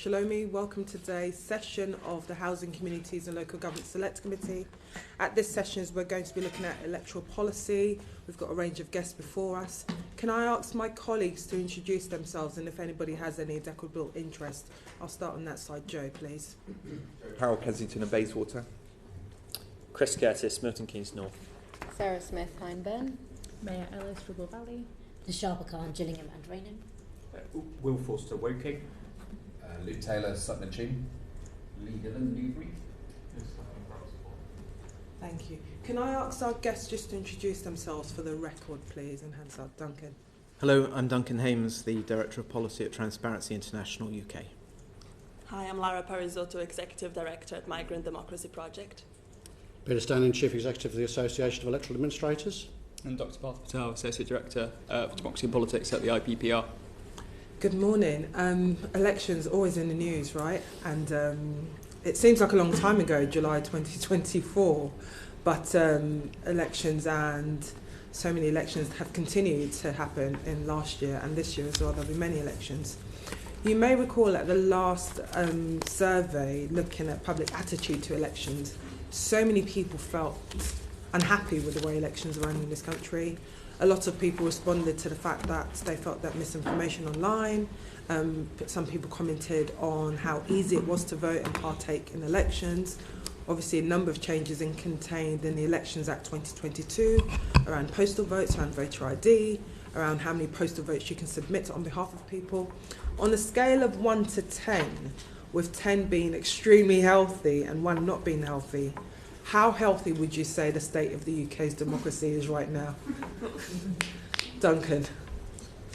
Shalomi, welcome to today's session of the Housing, Communities and Local Government Select Committee. At this session, we're going to be looking at electoral policy. We've got a range of guests before us. Can I ask my colleagues to introduce themselves, and if anybody has any equitable interest? I'll start on that side. Joe, please. Harold Kensington and Bayswater. Chris Curtis, Milton Keynes North. Sarah Smith, Hyndburn. Maya Ellis, Ribble Valley. Nisharba Khan, Gillingham and Raynham. Will Forster, Woking. Luke Taylor, Sutton Chin. Lee Dillon, Newbury. Thank you. Can I ask our guests just to introduce themselves for the record, please, and hands up. Duncan. Hello, I'm Duncan Hames, the Director of Policy at Transparency International UK. Hi, I'm Lara Parisotto, Executive Director at Migrant Democracy Project. Peter Stanton, Chief Executive of the Association of Electoral Administrators. And Dr. Partha Patel, Associate Director for Democracy and Politics at the IPPR. Good morning. Elections always in the news, right? And it seems like a long time ago, July 2024, but elections and so many elections have continued to happen in last year and this year as well. There'll be many elections. You may recall at the last survey looking at public attitude to elections, so many people felt unhappy with the way elections are run in this country. A lot of people responded to the fact that they felt that misinformation online. Some people commented on how easy it was to vote and partake in elections. Obviously, a number of changes contained in the Elections Act 2022 around postal votes, around voter ID, around how many postal votes you can submit on behalf of people. On a scale of 1 to 10, with 10 being extremely healthy and 1 not being healthy, how healthy would you say the state of the UK's democracy is right now? Duncan,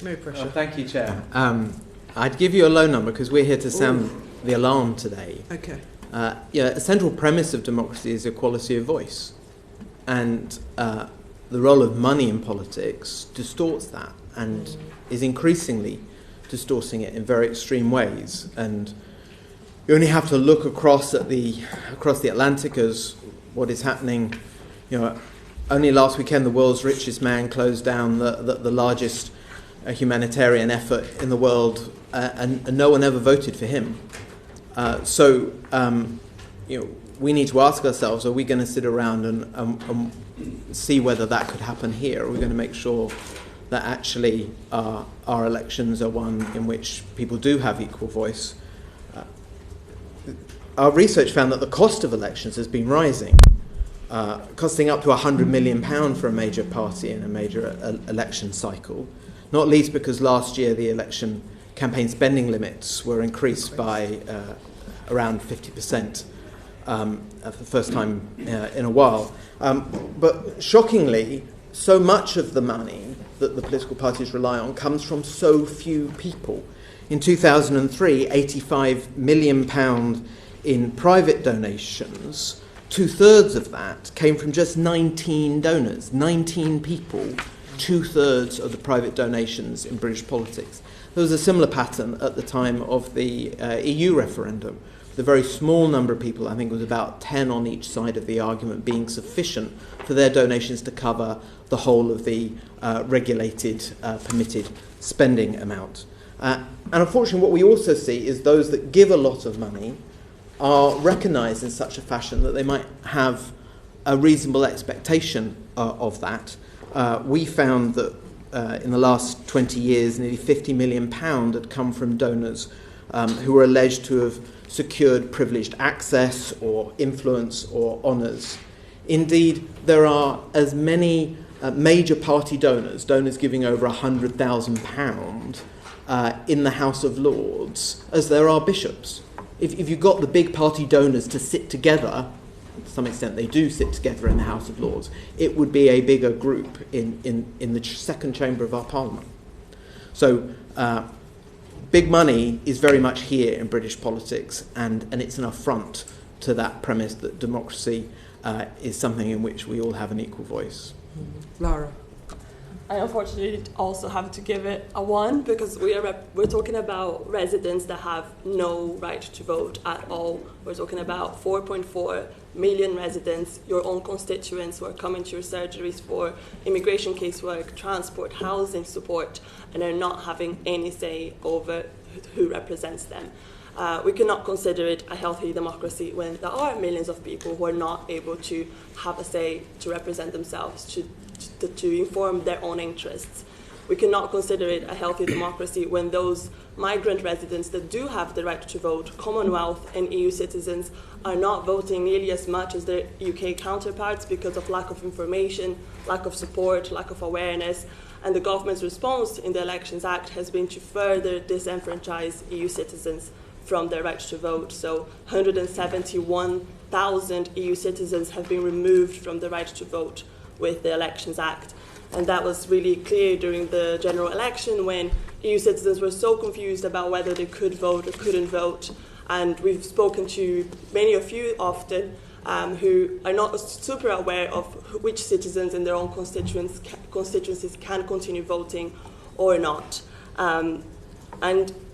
no pressure. Thank you, Chair. I'd give you a low number because we're here to sound the alarm today. Okay. A central premise of democracy is equality of voice. And the role of money in politics distorts that and is increasingly distorting it in very extreme ways. And you only have to look across the Atlantic as what is happening. Only last weekend the world's richest man closed down the largest humanitarian effort in the world, and no one ever voted for him. So we need to ask ourselves: are we going to sit around and see whether that could happen here? Are we going to make sure that actually our elections are one in which people do have equal voice? Our research found that the cost of elections has been rising, costing up to £100 million for a major party in a major election cycle, not least because last year the election campaign spending limits were increased by around 50% for the first time in a while. But shockingly, so much of the money that the political parties rely on comes from so few people. In 2003, £85 million in private donations. 2/3 of that came from just 19 donors, 19 people, 2/3 of the private donations in British politics. There was a similar pattern at the time of the EU referendum. The very small number of people, I think it was about 10 on each side of the argument, being sufficient for their donations to cover the whole of the regulated, permitted spending amount. And unfortunately, what we also see is those that give a lot of money are recognised in such a fashion that they might have a reasonable expectation of that. We found that in the last 20 years, nearly £50 million had come from donors who were alleged to have secured privileged access or influence or honours. Indeed, there are as many major party donors giving over £100,000 in the House of Lords as there are bishops. If you've got the big party donors to sit together, to some extent they do sit together in the House of Lords, it would be a bigger group in the second chamber of our Parliament. So big money is very much here in British politics, and it's an affront to that premise that democracy is something in which we all have an equal voice. Lara. I unfortunately also have to give it a 1 because we're talking about residents that have no right to vote at all. We're talking about 4.4 million residents, your own constituents who are coming to your surgeries for immigration casework, transport, housing support, and are not having any say over who represents them. We cannot consider it a healthy democracy when there are millions of people who are not able to have a say, to represent themselves, to inform their own interests. We cannot consider it a healthy democracy when those migrant residents that do have the right to vote, Commonwealth and EU citizens, are not voting nearly as much as their UK counterparts because of lack of information, lack of support, lack of awareness. And the government's response in the Elections Act has been to further disenfranchise EU citizens from their right to vote. So 171,000 EU citizens have been removed from the right to vote with the Elections Act. And that was really clear during the general election when EU citizens were so confused about whether they could vote or couldn't vote. And we've spoken to many of you often who are not super aware of which citizens in their own constituencies can continue voting or not. And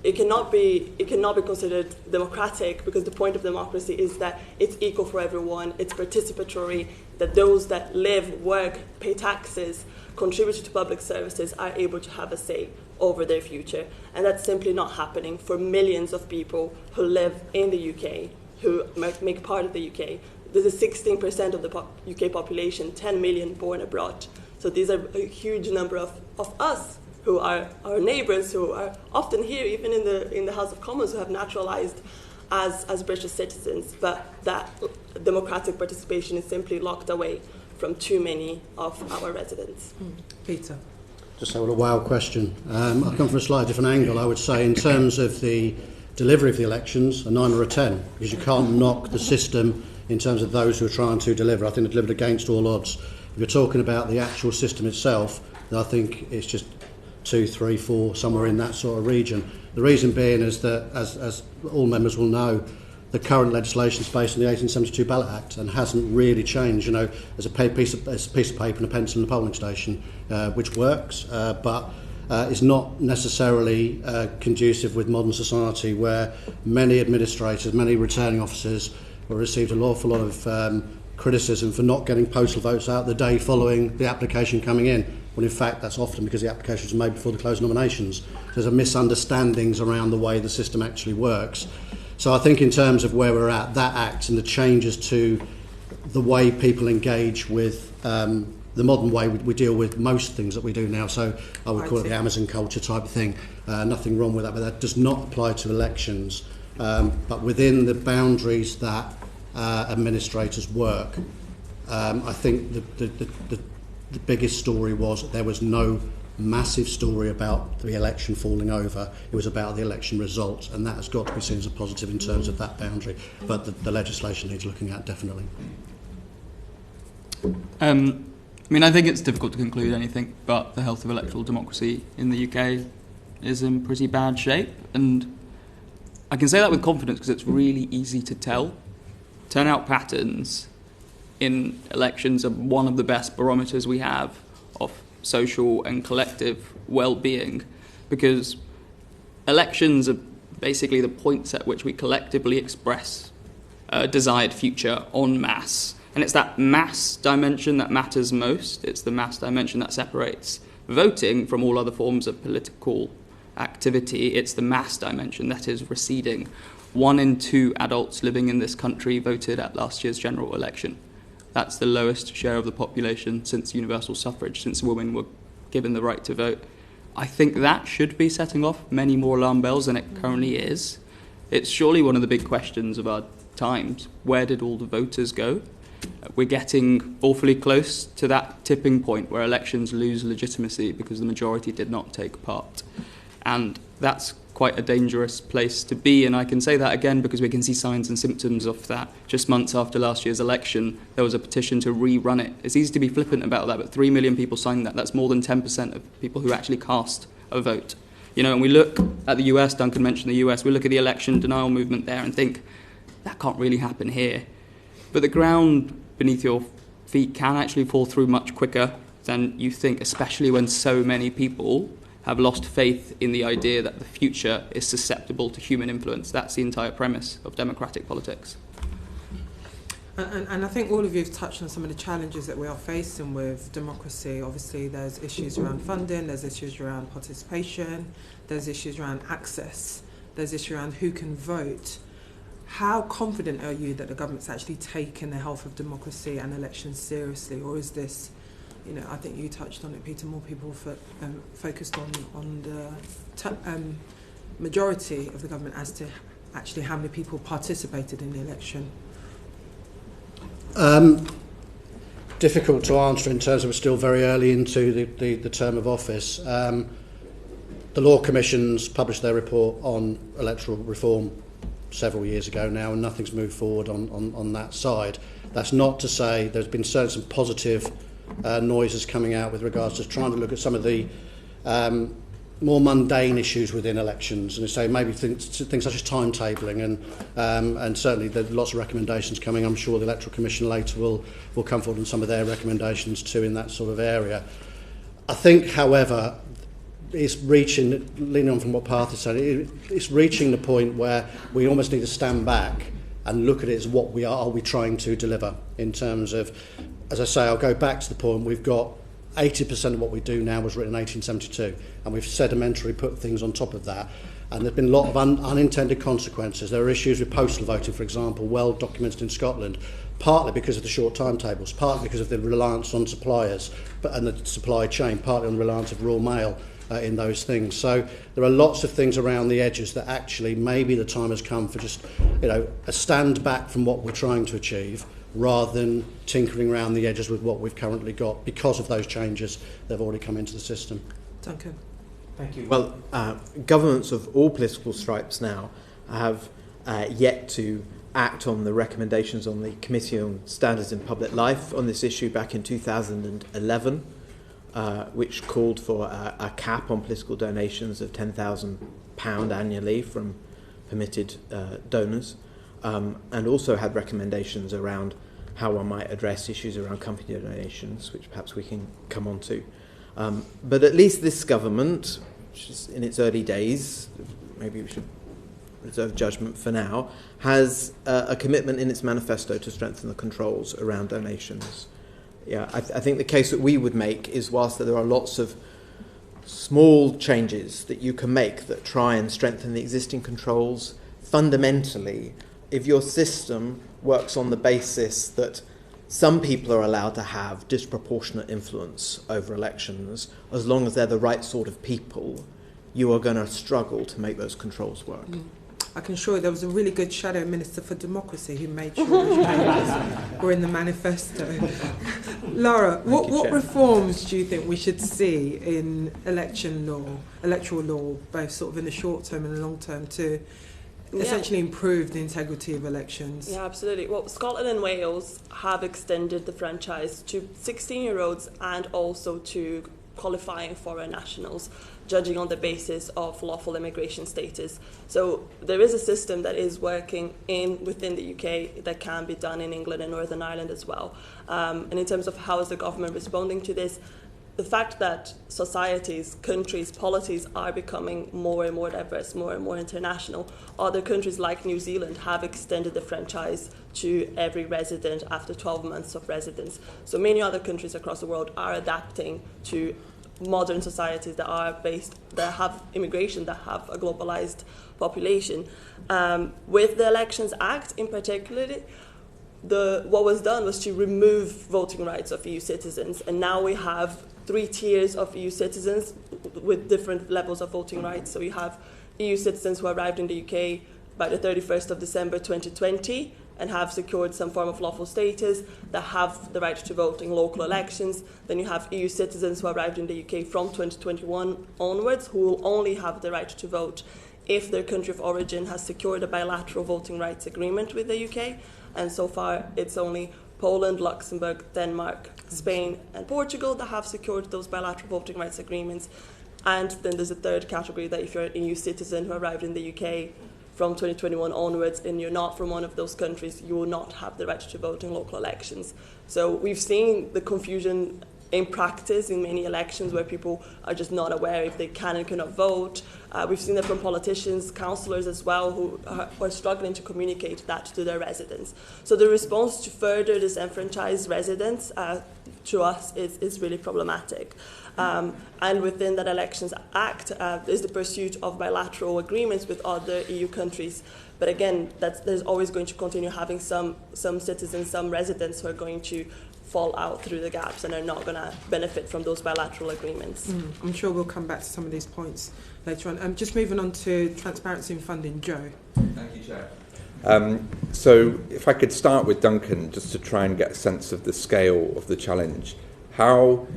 it cannot be considered democratic because the point of democracy is that it's equal for everyone, it's participatory, that those that live, work, pay taxes, contribute to public services are able to have a say over their future. And that's simply not happening for millions of people who live in the UK, who make part of the UK. This is 16% of the UK population, 10 million born abroad. So these are a huge number of us who are our neighbours, who are often here, even in the House of Commons, who have naturalised as British citizens. But that democratic participation is simply locked away from too many of our residents. Peter. Just a wild question. I'll come from a slightly different angle. I would say in terms of the delivery of the elections, a 9 or a 10, because you can't knock the system in terms of those who are trying to deliver. I think they delivered against all odds. If you're talking about the actual system itself, then I think it's just 2, 3, 4, somewhere in that sort of region. The reason being is that, as all members will know, the current legislation is based on the 1872 Ballot Act and hasn't really changed. You know, there's a piece of paper and a pencil in the polling station, which works, but is not necessarily conducive with modern society, where many administrators, many returning officers have received an awful lot of criticism for not getting postal votes out the day following the application coming in, when in fact that's often because the applications are made before the close of nominations. There's a misunderstandings around the way the system actually works. So I think in terms of where we're at, that act and the changes to the way people engage with the modern way we deal with most things that we do now, so I would call it the Amazon culture type of thing, nothing wrong with that, but that does not apply to elections. But within the boundaries that administrators work, I think the biggest story was there was no massive story about the election falling over. It was about the election results, and that has got to be seen as a positive in terms of that boundary. But the legislation needs looking at, definitely. I mean, I think it's difficult to conclude anything, but the health of electoral democracy in the UK is in pretty bad shape, and I can say that with confidence because it's really easy to tell. Turnout patterns in elections are one of the best barometers we have of social and collective well-being, because elections are basically the points at which we collectively express a desired future en masse. And it's that mass dimension that matters most. It's the mass dimension that separates voting from all other forms of political activity. It's the mass dimension that is receding. 1 in 2 adults living in this country voted at last year's general election. That's the lowest share of the population since universal suffrage, since women were given the right to vote. I think that should be setting off many more alarm bells than it currently is. It's surely one of the big questions of our times. Where did all the voters go? We're getting awfully close to that tipping point where elections lose legitimacy because the majority did not take part. And that's quite a dangerous place to be, and I can say that again because we can see signs and symptoms of that. Just months after last year's election, there was a petition to rerun it. It's easy to be flippant about that, but 3 million people signed that. That's more than 10% of people who actually cast a vote. You know, and we look at the US, Duncan mentioned the US, we look at the election denial movement there and think, that can't really happen here. But the ground beneath your feet can actually fall through much quicker than you think, especially when so many people have lost faith in the idea that the future is susceptible to human influence. That's the entire premise of democratic politics. And I think all of you have touched on some of the challenges that we are facing with democracy. Obviously, there's issues around funding, there's issues around participation, there's issues around access there's issue around who can vote. How confident are you that the government's actually taken the health of democracy and elections seriously, or is this, I think you touched on it, Peter, more people focused on the majority of the government as to actually how many people participated in the election? Difficult to answer in terms of we're still very early into the term of office. The Law Commission's published their report on electoral reform several years ago now, and nothing's moved forward on that side. That's not to say there's been certainly some positive noises coming out with regards to trying to look at some of the more mundane issues within elections, and say maybe things such as timetabling, and certainly there are lots of recommendations coming. I'm sure the Electoral Commission later will come forward on some of their recommendations too in that sort of area. I think, however, it's reaching, leaning on from what Partha said, it's reaching the point where we almost need to stand back and look at it as what are we trying to deliver in terms of, as I say, I'll go back to the point, we've got 80% of what we do now was written in 1872, and we've sedimentary put things on top of that, and there's been a lot of unintended consequences. There are issues with postal voting, for example, well documented in Scotland, partly because of the short timetables, partly because of the reliance on suppliers and the supply chain, partly on the reliance of raw mail in those things. So there are lots of things around the edges that actually maybe the time has come for just a stand back from what we're trying to achieve, rather than tinkering around the edges with what we've currently got because of those changes that have already come into the system. Duncan. Thank you. Well, governments of all political stripes now have yet to act on the recommendations on the Committee on Standards in Public Life on this issue back in 2011, which called for a cap on political donations of £10,000 annually from permitted donors. And also had recommendations around how one might address issues around company donations, which perhaps we can come on to. But at least this government, which is in its early days, maybe we should reserve judgment for now, has a commitment in its manifesto to strengthen the controls around donations. Yeah, I think the case that we would make is, whilst there are lots of small changes that you can make that try and strengthen the existing controls, fundamentally, if your system works on the basis that some people are allowed to have disproportionate influence over elections, as long as they're the right sort of people, you are going to struggle to make those controls work. I can assure you there was a really good shadow minister for democracy who made sure those changes were in the manifesto. Laura, what reforms do you think we should see in electoral law, both sort of in the short term and the long term, to essentially improve the integrity of elections? Yeah, absolutely. Well, Scotland and Wales have extended the franchise to 16-year-olds and also to qualifying foreign nationals, judging on the basis of lawful immigration status. So there is a system that is working within the UK that can be done in England and Northern Ireland as well. And in terms of how is the government responding to this, the fact that societies, countries, policies are becoming more and more diverse, more and more international. Other countries like New Zealand have extended the franchise to every resident after 12 months of residence. So many other countries across the world are adapting to modern societies that have immigration, that have a globalized population. With the Elections Act in particular, what was done was to remove voting rights of EU citizens, and now we have 3 tiers of EU citizens with different levels of voting rights. So you have EU citizens who arrived in the UK by the 31st of December 2020 and have secured some form of lawful status, that have the right to vote in local elections. Then you have EU citizens who arrived in the UK from 2021 onwards, who will only have the right to vote if their country of origin has secured a bilateral voting rights agreement with the UK. And so far, it's only Poland, Luxembourg, Denmark, Spain, and Portugal that have secured those bilateral voting rights agreements. And then there's a third category, that if you're an EU citizen who arrived in the UK from 2021 onwards and you're not from one of those countries, you will not have the right to vote in local elections. So we've seen the confusion in practice in many elections where people are just not aware if they can and cannot vote. We've seen it from politicians, councillors as well, who are struggling to communicate that to their residents. So the response to further disenfranchise residents to us is really problematic. And within that Elections Act is the pursuit of bilateral agreements with other EU countries. But again, there's always going to continue having some citizens, some residents who are going to fall out through the gaps and are not going to benefit from those bilateral agreements. I'm sure we'll come back to some of these points later on. Just moving on to transparency and funding, Joe. Thank you, Chair. So if I could start with Duncan, just to try and get a sense of the scale of the challenge. How,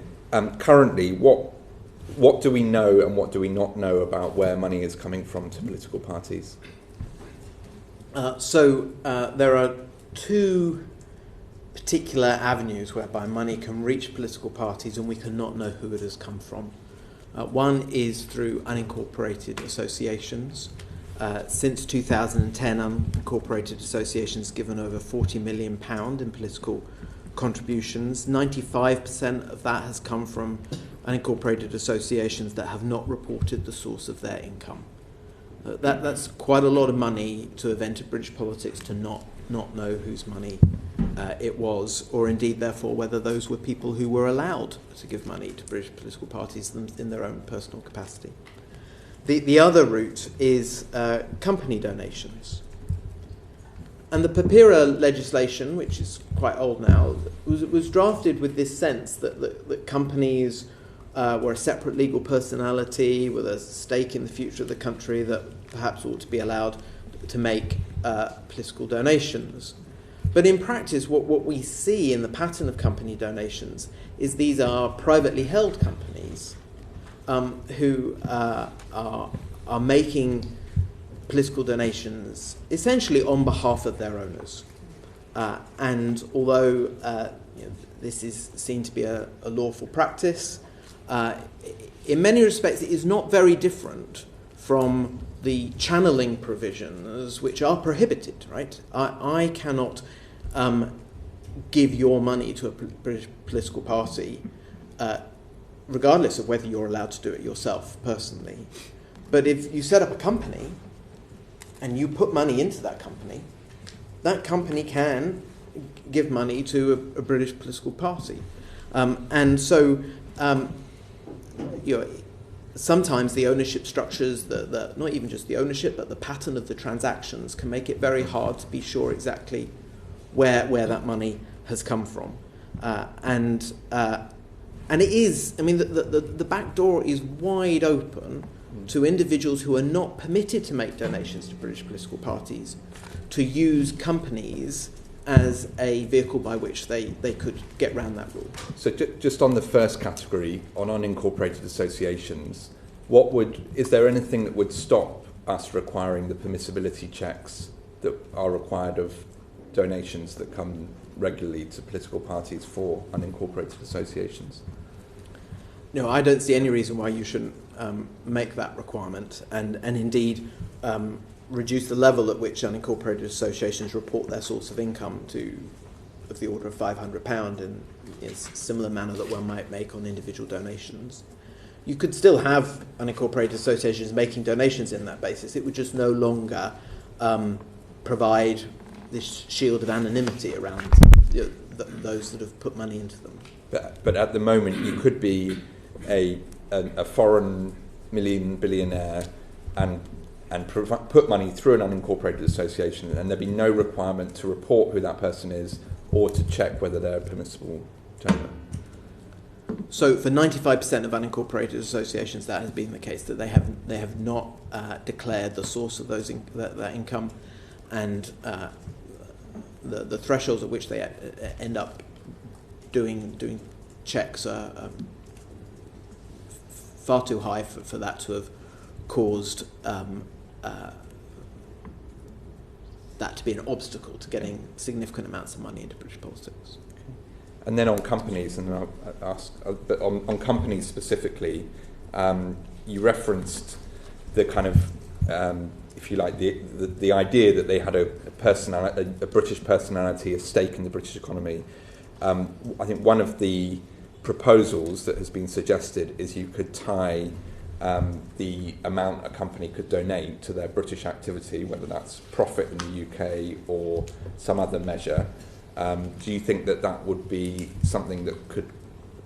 currently, what do we know and what do we not know about where money is coming from to political parties? There are two particular avenues whereby money can reach political parties and we cannot know who it has come from. One is through unincorporated associations. Since 2010, unincorporated associations have given over £40 million in political contributions. 95% of that has come from unincorporated associations that have not reported the source of their income. That's quite a lot of money to have entered British politics to not know whose money it was, or indeed, therefore, whether those were people who were allowed to give money to British political parties in their own personal capacity. The other route is company donations. And the PAPIRA legislation, which is quite old now, was drafted with this sense that companies were a separate legal personality with a stake in the future of the country that perhaps ought to be allowed to make political donations. But in practice, what we see in the pattern of company donations is these are privately held companies who are making political donations essentially on behalf of their owners. And although this is seen to be a lawful practice, in many respects it is not very different from the channeling provisions which are prohibited, right? I cannot give your money to a British political party regardless of whether you're allowed to do it yourself personally. But if you set up a company and you put money into that company can give money to a British political party. Sometimes the ownership structures, not even just the ownership, but the pattern of the transactions can make it very hard to be sure exactly where that money has come from. And it is, the back door is wide open to individuals who are not permitted to make donations to British political parties to use companies as a vehicle by which they could get round that rule. So just on the first category, on unincorporated associations, is there anything that would stop us requiring the permissibility checks that are required of donations that come regularly to political parties for unincorporated associations? No, I don't see any reason why you shouldn't make that requirement and indeed reduce the level at which unincorporated associations report their source of income of the order of £500 in a similar manner that one might make on individual donations. You could still have unincorporated associations making donations in that basis. It would just no longer provide this shield of anonymity around those that have put money into them. But at the moment, you could be a foreign billionaire and put money through an unincorporated association, and there'd be no requirement to report who that person is or to check whether they're a permissible donor. So for 95% of unincorporated associations, that has been the case, that they have not declared the source of that income, and the thresholds at which they end up doing checks are far too high for that to have caused that to be an obstacle to getting significant amounts of money into British politics. And then on companies, and I'll ask, but on companies specifically, you referenced the kind of, if you like, the idea that they had a British personality, a stake in the British economy. I think one of the proposals that has been suggested is you could tie the amount a company could donate to their British activity, whether that's profit in the UK or some other measure, Do you think that would be something that could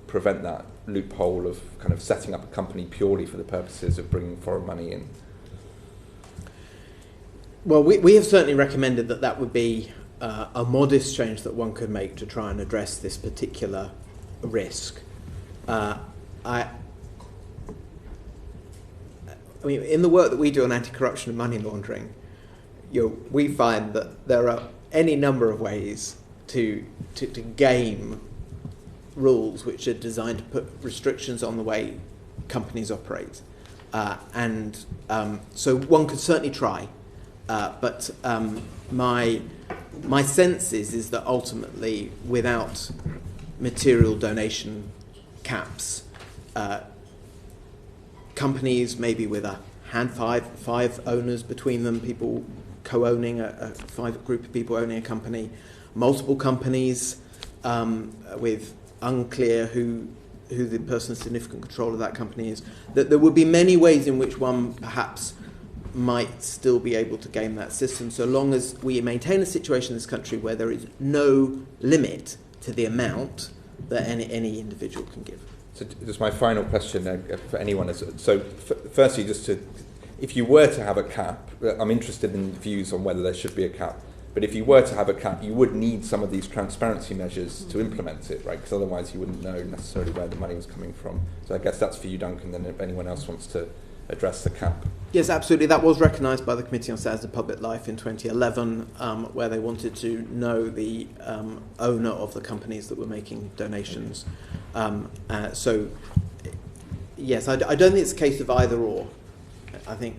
prevent that loophole of kind of setting up a company purely for the purposes of bringing foreign money in? Well, we have certainly recommended that would be a modest change that one could make to try and address this particular risk. I mean, in the work that we do on anti-corruption and money laundering, we find that there are any number of ways to game rules which are designed to put restrictions on the way companies operate. So one could certainly try. But my sense is that ultimately, without material donation caps, companies maybe with a five owners between them, people co-owning a group of people owning a company, multiple companies with unclear who the person in significant control of that company is, that there would be many ways in which one perhaps might still be able to game that system, so long as we maintain a situation in this country where there is no limit to the amount that any individual can give. So just my final question for anyone is, so firstly, if you were to have a cap, I'm interested in views on whether there should be a cap, but if you were to have a cap, you would need some of these transparency measures to implement it, right? Because otherwise you wouldn't know necessarily where the money was coming from. So I guess that's for you, Duncan, then if anyone else wants to address the cap. Yes, absolutely. That was recognised by the Committee on Standards of Public Life in 2011, where they wanted to know the owner of the companies that were making donations. So, yes, I don't think it's a case of either or. I think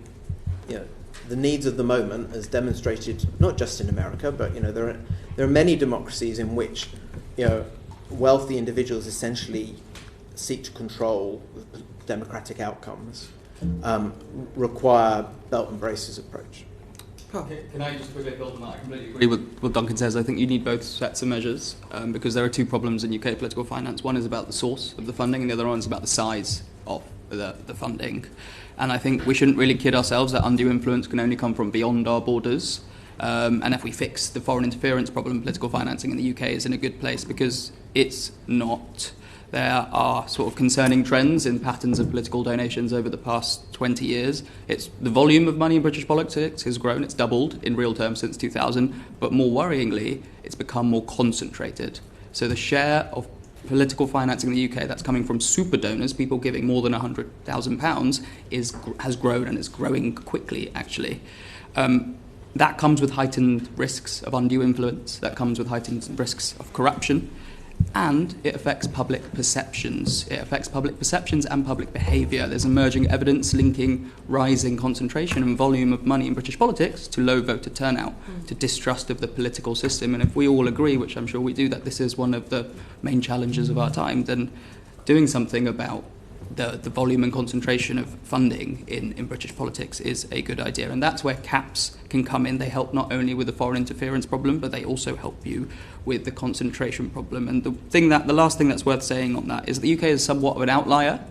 the needs of the moment, as demonstrated not just in America, but there are many democracies in which wealthy individuals essentially seek to control democratic outcomes. Require belt and braces approach. Can I just quickly build on that? I completely agree with what Duncan says. I think you need both sets of measures because there are two problems in UK political finance. One is about the source of the funding and the other one is about the size of the funding. And I think we shouldn't really kid ourselves that undue influence can only come from beyond our borders. And if we fix the foreign interference problem, political financing in the UK is in a good place because it's not. There are sort of concerning trends in patterns of political donations over the past 20 years. The volume of money in British politics has grown. It's doubled in real terms since 2000. But more worryingly, it's become more concentrated. So the share of political financing in the UK that's coming from super donors, people giving more than £100,000, has grown and is growing quickly, actually. That comes with heightened risks of undue influence. That comes with heightened risks of corruption. And it affects public perceptions. It affects public perceptions and public behaviour. There's emerging evidence linking rising concentration and volume of money in British politics to low voter turnout, to distrust of the political system. And if we all agree, which I'm sure we do, that this is one of the main challenges of our time, then doing something about the volume and concentration of funding in British politics is a good idea. And that's where caps can come in. They help not only with the foreign interference problem, but they also help you with the concentration problem. And the last thing that's worth saying on that is that the UK is somewhat of an outlier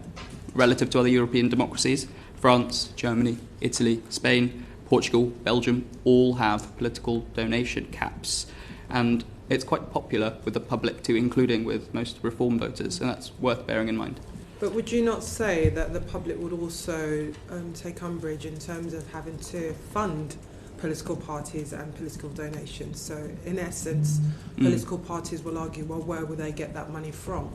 relative to other European democracies. France, Germany, Italy, Spain, Portugal, Belgium all have political donation caps. And it's quite popular with the public too, including with most reform voters. And that's worth bearing in mind. But would you not say that the public would also take umbrage in terms of having to fund political parties and political donations? So, in essence, political parties will argue, well, where will they get that money from?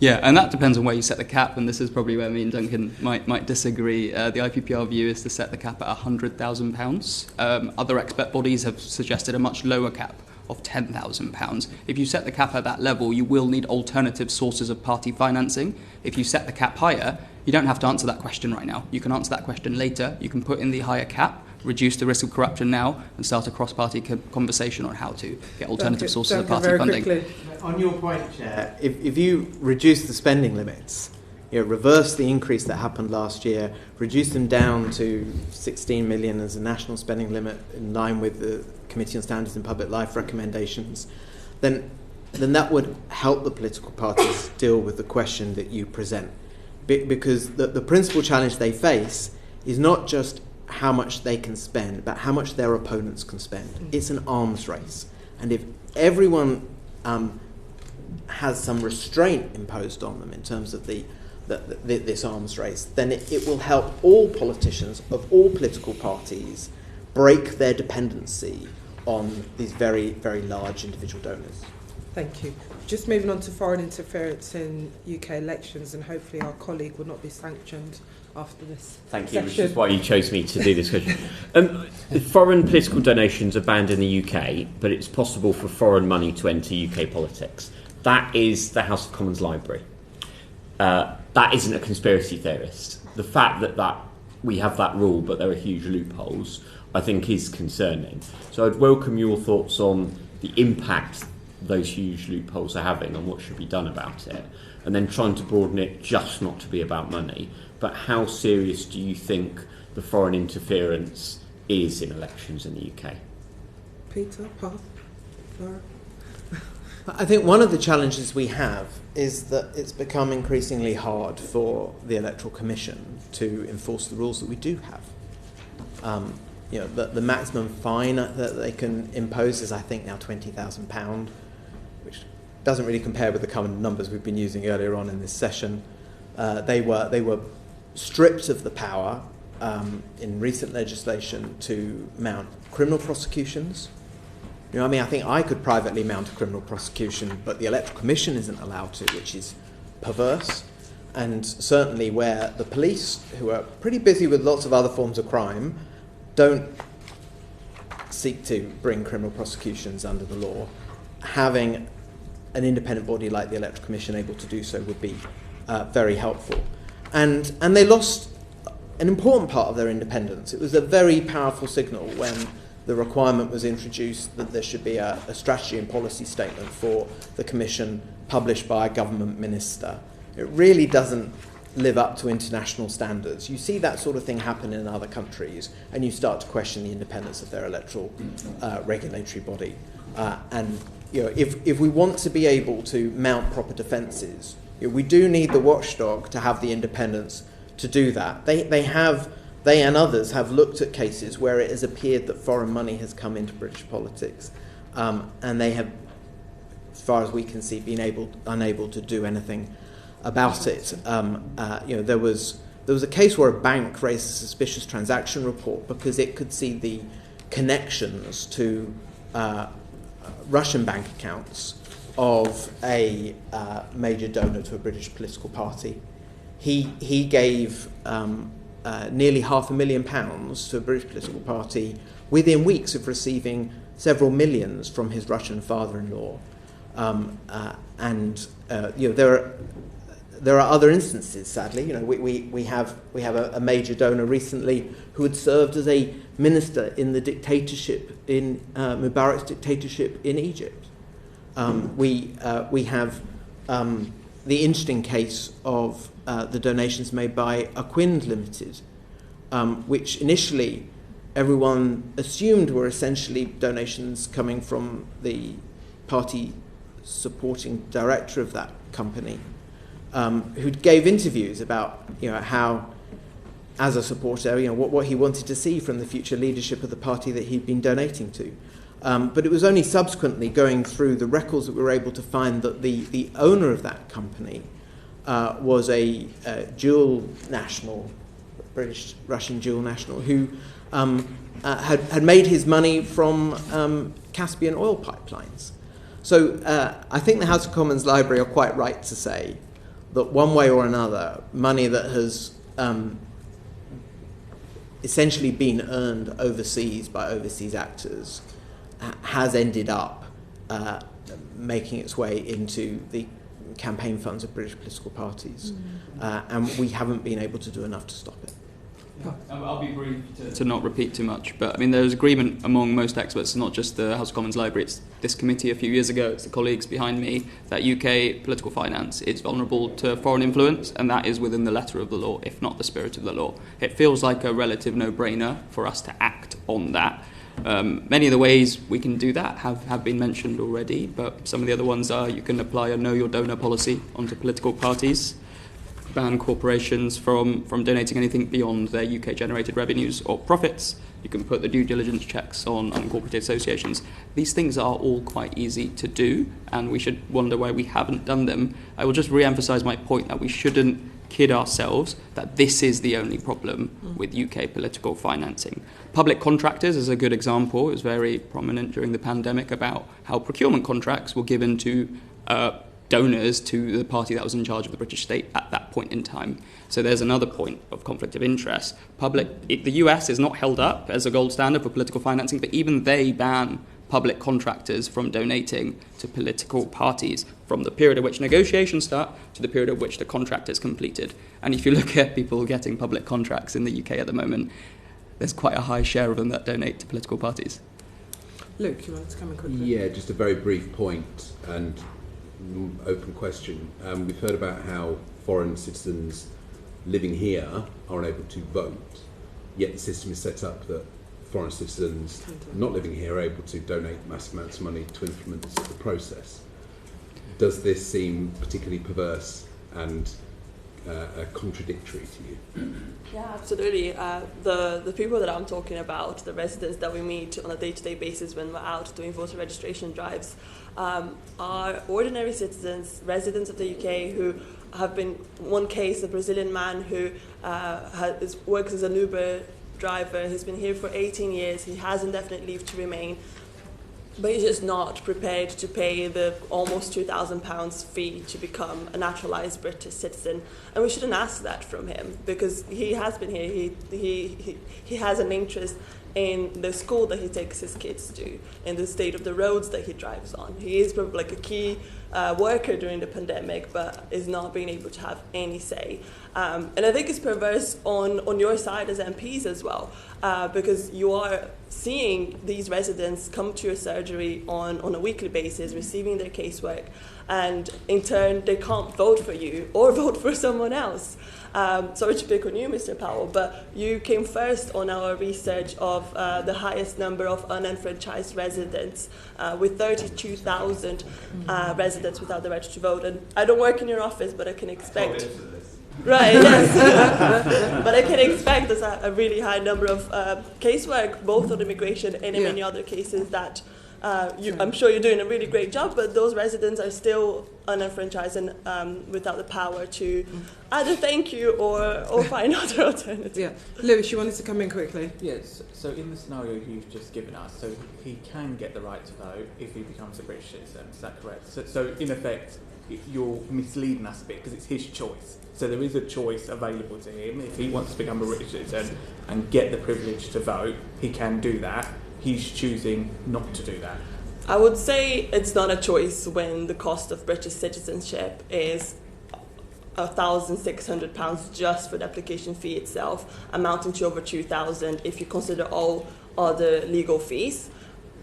Yeah, and that depends on where you set the cap, and this is probably where me and Duncan might disagree. The IPPR view is to set the cap at £100,000. Other expert bodies have suggested a much lower cap of £10,000. If you set the cap at that level, you will need alternative sources of party financing. If you set the cap higher, you don't have to answer that question right now. You can answer that question later. You can put in the higher cap, reduce the risk of corruption now, and start a cross-party conversation on how to get alternative sources of party funding. Quickly. On your point, Chair, if you reduce the spending limits, reverse the increase that happened last year, reduce them down to 16 million as a national spending limit in line with the Committee on Standards in Public Life recommendations, then that would help the political parties deal with the question that you present. Because the principal challenge they face is not just how much they can spend, but how much their opponents can spend. It's an arms race. And if everyone has some restraint imposed on them in terms of this arms race, then it will help all politicians of all political parties break their dependency on these very, very large individual donors. Thank you. Just moving on to foreign interference in UK elections, and hopefully our colleague will not be sanctioned after this Thank you, session. which is why you chose me to do this question. Foreign political donations are banned in the UK, but it's possible for foreign money to enter UK politics. That is the House of Commons library. That isn't a conspiracy theorist. The fact that we have that rule, but there are huge loopholes, I think is concerning. So I'd welcome your thoughts on the impact those huge loopholes are having and what should be done about it, and then trying to broaden it just not to be about money. But how serious do you think the foreign interference is in elections in the UK? Peter, Paul, Laura? I think one of the challenges we have is that it's become increasingly hard for the Electoral Commission to enforce the rules that we do have. The maximum fine that they can impose is, I think, now £20,000, which doesn't really compare with the current numbers we've been using earlier on in this session. They were stripped of the power in recent legislation to mount criminal prosecutions. I think I could privately mount a criminal prosecution, but the Electoral Commission isn't allowed to, which is perverse. And certainly where the police, who are pretty busy with lots of other forms of crime, don't seek to bring criminal prosecutions under the law, having an independent body like the Electoral Commission able to do so would be very helpful. And they lost an important part of their independence. It was a very powerful signal when the requirement was introduced that there should be a strategy and policy statement for the Commission published by a government minister. It really doesn't live up to international standards. You see that sort of thing happen in other countries, and you start to question the independence of their electoral regulatory body. If we want to be able to mount proper defences, we do need the watchdog to have the independence to do that. They and others have looked at cases where it has appeared that foreign money has come into British politics, and they have, as far as we can see, been unable to do anything about it. There was a case where a bank raised a suspicious transaction report because it could see the connections to Russian bank accounts of a major donor to a British political party. He gave nearly £500,000 to a British political party within weeks of receiving several millions from his Russian father-in-law. There are other instances, sadly. We have a major donor recently who had served as a minister in the dictatorship in Mubarak's dictatorship in Egypt. We have the interesting case of the donations made by Aquind Limited, which initially everyone assumed were essentially donations coming from the party supporting director of that company, who gave interviews about how, as a supporter, what he wanted to see from the future leadership of the party that he'd been donating to. But it was only subsequently going through the records that we were able to find that the owner of that company was a dual national, British-Russian dual national, who had made his money from Caspian oil pipelines. So I think the House of Commons Library are quite right to say that one way or another, money that has essentially been earned overseas by overseas actors has ended up making its way into the campaign funds of British political parties. And we haven't been able to do enough to stop it. I'll be brief to not repeat too much, but there's agreement among most experts, not just the House of Commons Library, it's this committee a few years ago, it's the colleagues behind me, that UK political finance is vulnerable to foreign influence, and that is within the letter of the law, if not the spirit of the law. It feels like a relative no-brainer for us to act on that. Many of the ways we can do that have been mentioned already, but some of the other ones are you can apply a know your donor policy onto political parties, ban corporations from donating anything beyond their UK generated revenues or profits, You can put the due diligence checks on unincorporated associations. These things are all quite easy to do, and we should wonder why we haven't done them. I will just re-emphasise my point that we shouldn't kid ourselves that this is the only problem with UK political financing. Public contractors is a good example. It was very prominent during the pandemic about how procurement contracts were given to donors to the party that was in charge of the British state at that point in time. So there's another point of conflict of interest. The US is not held up as a gold standard for political financing, but even they ban public contractors from donating to political parties from the period at which negotiations start to the period at which the contract is completed. And if you look at people getting public contracts in the UK at the moment, there's quite a high share of them that donate to political parties. Luke, you wanted to come in quickly? Yeah, just a very brief point and open question. We've heard about how foreign citizens living here are unable to vote, yet the system is set up that foreign citizens not living here are able to donate massive amounts of money to influence the process. Does this seem particularly perverse and contradictory to you? Yeah, absolutely. The people that I'm talking about, the residents that we meet on a day-to-day basis when we're out doing voter registration drives, are ordinary citizens, residents of the UK who have been, one case, a Brazilian man who works as an Uber driver. He's been here for 18 years. He has indefinite leave to remain, but he's just not prepared to pay the almost £2,000 fee to become a naturalised British citizen. And we shouldn't ask that from him because he has been here. He has an interest in the school that he takes his kids to, in the state of the roads that he drives on. He is probably like a key worker during the pandemic, but is not being able to have any say. And I think it's perverse on your side as MPs as well, because you are seeing these residents come to your surgery on a weekly basis, receiving their casework, and in turn they can't vote for you or vote for someone else. Sorry to pick on you, Mr. Powell, but you came first on our research of the highest number of unenfranchised residents, with 32,000 residents without the right to vote. And I don't work in your office, but I can expect... Right, yes. But I can expect there's a really high number of casework, both on immigration and in many other cases that I'm sure you're doing a really great job, but those residents are still unenfranchised and without the power to either thank you or find other alternatives. Yeah. Lewis, you wanted to come in quickly? Yes, so in the scenario you've just given us, so he can get the right to vote if he becomes a British citizen, is that correct? So in effect, you're misleading us a bit because it's his choice. So there is a choice available to him. If he wants to become a British citizen and get the privilege to vote, he can do that. He's choosing not to do that. I would say it's not a choice when the cost of British citizenship is £1,600 just for the application fee itself, amounting to over £2,000 if you consider all other legal fees.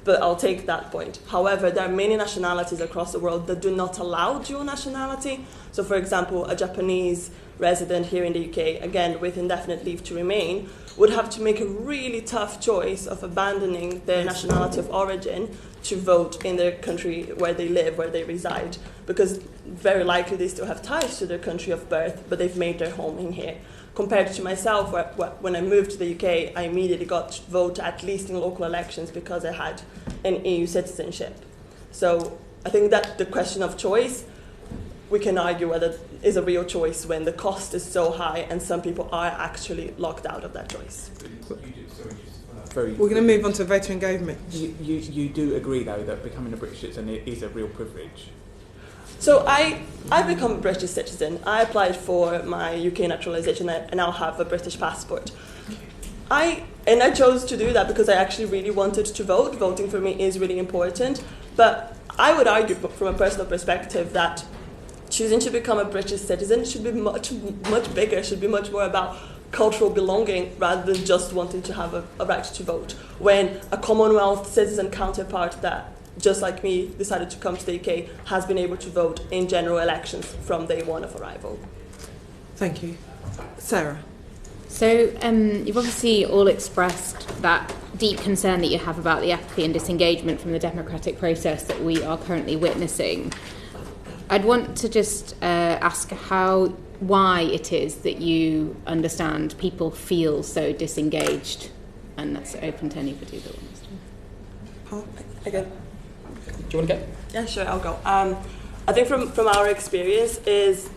But I'll take that point. However, there are many nationalities across the world that do not allow dual nationality. So, for example, a Japanese resident here in the UK, again, with indefinite leave to remain, would have to make a really tough choice of abandoning their nationality of origin to vote in their country where they live, where they reside, because very likely they still have ties to their country of birth, but they've made their home in here. Compared to myself, when I moved to the UK, I immediately got to vote at least in local elections because I had an EU citizenship. So I think that the question of choice, we can argue whether it is a real choice when the cost is so high and some people are actually locked out of that choice. We're going to move on to voter engagement. You do agree, though, that becoming a British citizen is a real privilege? So I become a British citizen. I applied for my UK naturalisation and now have a British passport. I chose to do that because I actually really wanted to vote. Voting for me is really important. But I would argue from a personal perspective that choosing to become a British citizen should be much bigger, should be much more about cultural belonging rather than just wanting to have a right to vote. When a Commonwealth citizen counterpart that, just like me, decided to come to the UK, has been able to vote in general elections from day one of arrival. Thank you. Sarah? So you've obviously all expressed that deep concern that you have about the apathy and disengagement from the democratic process that we are currently witnessing. I'd want to just ask why it is that you understand people feel so disengaged and that's open to anybody that wants to. Again. Do you want to go? Yeah, sure, I'll go. I think from our experience is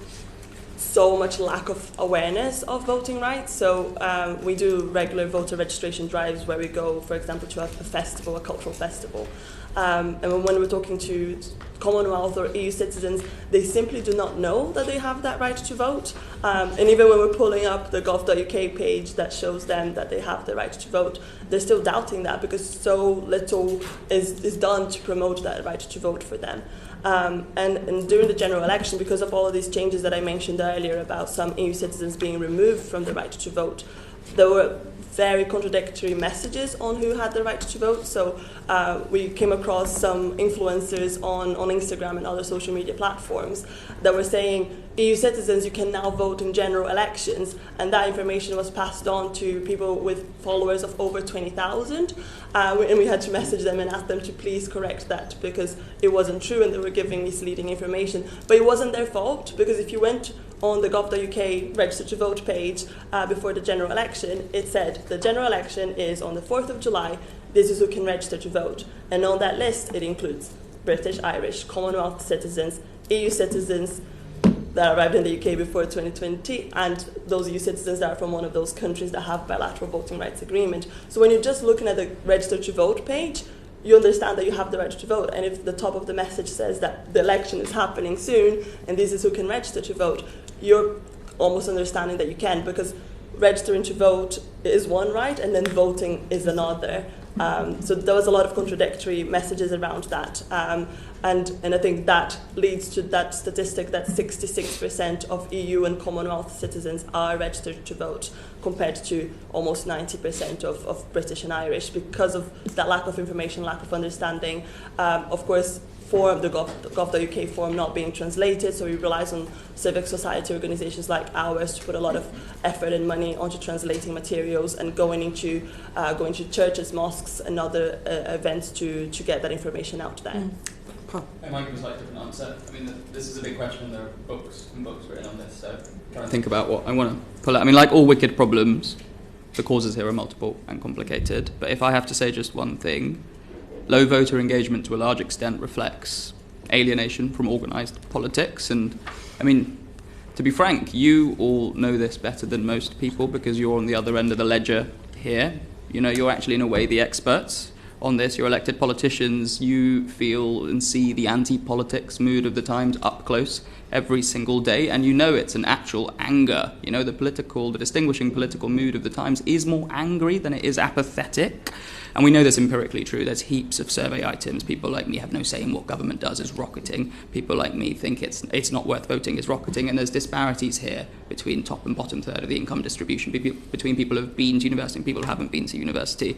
so much lack of awareness of voting rights. So we do regular voter registration drives where we go, for example, to a festival, a cultural festival. And when we're talking to Commonwealth or EU citizens, they simply do not know that they have that right to vote. And even when we're pulling up the gov.uk page that shows them that they have the right to vote, they're still doubting that because so little is done to promote that right to vote for them. And during the general election, because of all of these changes that I mentioned earlier about some EU citizens being removed from the right to vote, there were very contradictory messages on who had the right to vote. So we came across some influencers on Instagram and other social media platforms that were saying, EU citizens, you can now vote in general elections. And that information was passed on to people with followers of over 20,000. And we had to message them and ask them to please correct that because it wasn't true and they were giving misleading information. But it wasn't their fault, because if you went on the gov.uk register to vote page before the general election, it said the general election is on the 4th of July, this is who can register to vote. And on that list, it includes British, Irish, Commonwealth citizens, EU citizens that arrived in the UK before 2020, and those EU citizens that are from one of those countries that have bilateral voting rights agreement. So when you're just looking at the register to vote page, you understand that you have the right to vote. And if the top of the message says that the election is happening soon and this is who can register to vote, you're almost understanding that you can, because registering to vote is one right and then voting is another. So there was a lot of contradictory messages around that. And I think that leads to that statistic that 66% of EU and Commonwealth citizens are registered to vote, compared to almost 90% of British and Irish, because of that lack of information, lack of understanding. Of course, form, the gov.uk form not being translated, so we relies on civic society organisations like ours to put a lot of effort and money onto translating materials and going to churches, mosques and other events to get that information out there. I might give a slightly different answer. I mean, this is a big question. There are books and books written on this, so trying to think about what I want to pull out. I mean, like all wicked problems, the causes here are multiple and complicated. But if I have to say just one thing, low voter engagement to a large extent reflects alienation from organised politics. And, I mean, to be frank, you all know this better than most people because you're on the other end of the ledger here. You know, you're actually, in a way, the experts on this. You're elected politicians. You feel and see the anti-politics mood of the times up close every single day, and you know it's an actual anger. You know, the distinguishing political mood of the times is more angry than it is apathetic. And we know this empirically true. There's heaps of survey items. People like me have no say in what government does is rocketing. People like me think it's not worth voting is rocketing. And there's disparities here between top and bottom third of the income distribution, between people who have been to university and people who haven't been to university.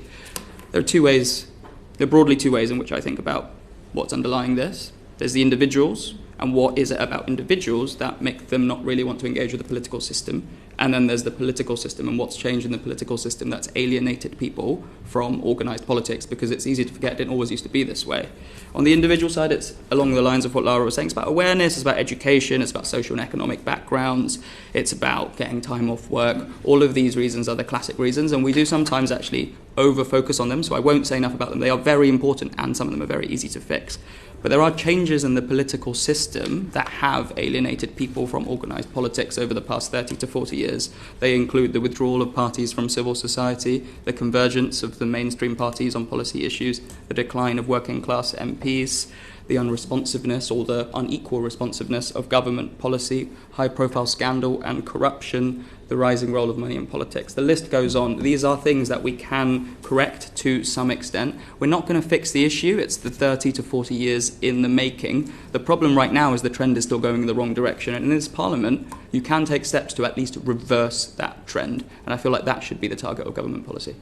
There are broadly two ways in which I think about what's underlying this. There's the individuals, and what is it about individuals that make them not really want to engage with the political system. And then there's the political system and what's changed in the political system that's alienated people from organised politics, because it's easy to forget it didn't always used to be this way. On the individual side, it's along the lines of what Lara was saying. It's about awareness, it's about education, it's about social and economic backgrounds, it's about getting time off work. All of these reasons are the classic reasons, and we do sometimes actually over-focus on them, so I won't say enough about them. They are very important, and some of them are very easy to fix. But there are changes in the political system that have alienated people from organised politics over the past 30 to 40 years. They include the withdrawal of parties from civil society, the convergence of the mainstream parties on policy issues, the decline of working class MPs, the unresponsiveness or the unequal responsiveness of government policy, high-profile scandal and corruption, the rising role of money in politics. The list goes on. These are things that we can correct to some extent. We're not going to fix the issue. It's the 30 to 40 years in the making. The problem right now is the trend is still going in the wrong direction. And in this Parliament, you can take steps to at least reverse that trend. And I feel like that should be the target of government policy.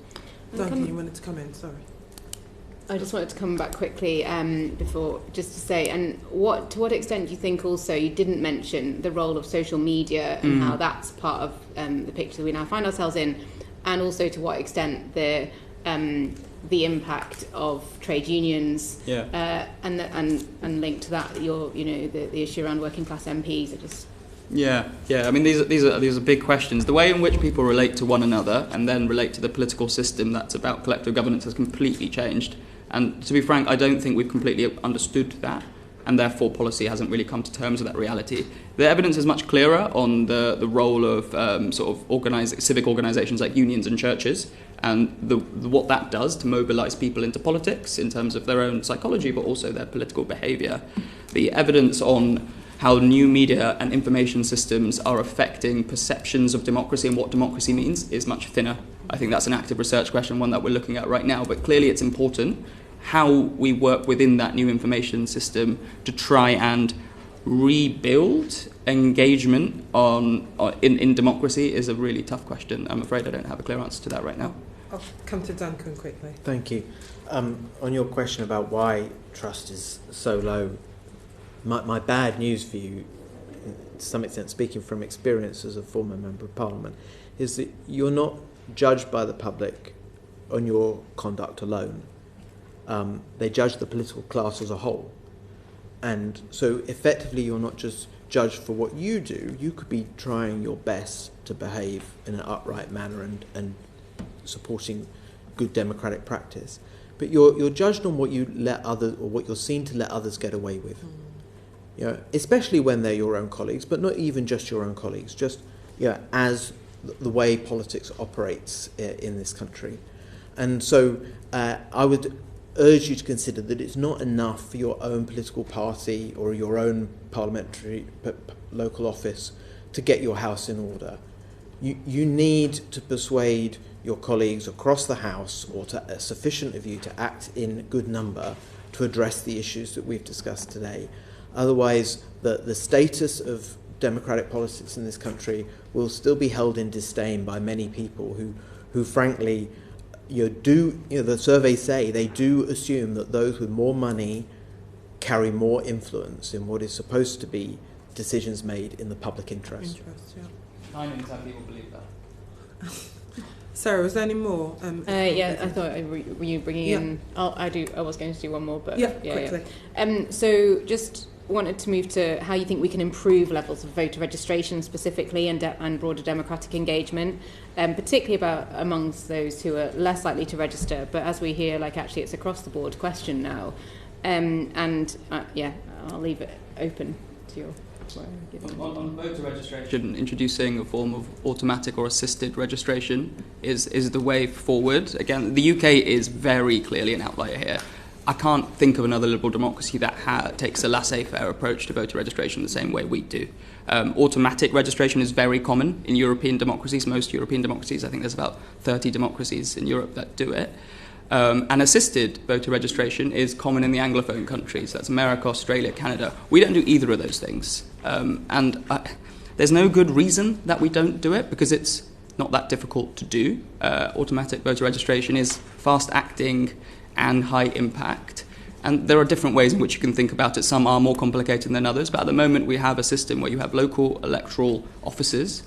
Duncan, you wanted to come in, sorry. I just wanted to come back quickly before, just to say, and to what extent do you think also, you didn't mention the role of social media and how that's part of the picture we now find ourselves in, and also to what extent the impact of trade unions and linked to that, the issue around working class MPs. Yeah. I mean, these are big questions. The way in which people relate to one another and then relate to the political system that's about collective governance has completely changed. And to be frank, I don't think we've completely understood that, and therefore policy hasn't really come to terms with that reality. The evidence is much clearer on the role of civic organisations like unions and churches, and what that does to mobilise people into politics in terms of their own psychology, but also their political behaviour. The evidence on how new media and information systems are affecting perceptions of democracy and what democracy means is much thinner. I think that's an active research question, one that we're looking at right now, but clearly it's important how we work within that new information system to try and rebuild engagement in democracy is a really tough question. I'm afraid I don't have a clear answer to that right now. I'll come to Duncan quickly. Thank you. On your question about why trust is so low, my bad news for you, to some extent speaking from experience as a former Member of Parliament, is that you're not judged by the public on your conduct alone. They judge the political class as a whole. And so effectively you're not just judged for what you do, you could be trying your best to behave in an upright manner and supporting good democratic practice. But you're judged on what you let others, or what you're seen to let others get away with. You know, especially when they're your own colleagues, but not even just your own colleagues, just as the way politics operates in this country. And so I would urge you to consider that it's not enough for your own political party or your own parliamentary local office to get your house in order. You need to persuade your colleagues across the House, or to sufficient of you to act in good number to address the issues that we've discussed today. Otherwise, the status of democratic politics in this country will still be held in disdain by many people who frankly, the surveys say they do assume that those with more money carry more influence in what is supposed to be decisions made in the public interest. I know exactly people believe that. Sarah, was there any more? I thought were you bringing in? I was going to do one more, but quickly. So just wanted to move to how you think we can improve levels of voter registration specifically and broader democratic engagement, particularly about amongst those who are less likely to register. But as we hear, actually it's across the board question now. I'll leave it open to your... On voter registration, introducing a form of automatic or assisted registration is the way forward. Again, the UK is very clearly an outlier here. I can't think of another liberal democracy that takes a laissez-faire approach to voter registration the same way we do. Automatic registration is very common in European democracies, most European democracies. I think there's about 30 democracies in Europe that do it. And assisted voter registration is common in the Anglophone countries. That's America, Australia, Canada. We don't do either of those things. There's no good reason that we don't do it, because it's not that difficult to do. Automatic voter registration is fast-acting and high impact. And there are different ways in which you can think about it. Some are more complicated than others, but at the moment we have a system where you have local electoral offices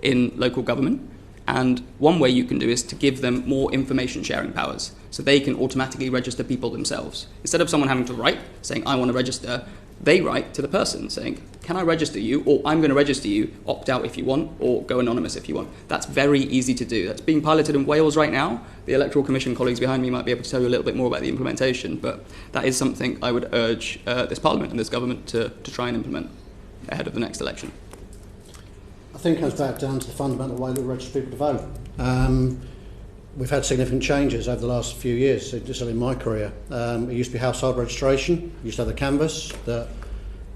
in local government. And one way you can do is to give them more information sharing powers, so they can automatically register people themselves. Instead of someone having to write, saying, I want to register, they write to the person saying, can I register you? Or I'm going to register you, opt out if you want, or go anonymous if you want. That's very easy to do. That's being piloted in Wales right now. The Electoral Commission colleagues behind me might be able to tell you a little bit more about the implementation, but that is something I would urge this Parliament and this government to try and implement ahead of the next election. I think it comes back down to the fundamental way that we register people to vote. We've had significant changes over the last few years, certainly in my career. It used to be household registration. We used to have the canvass, the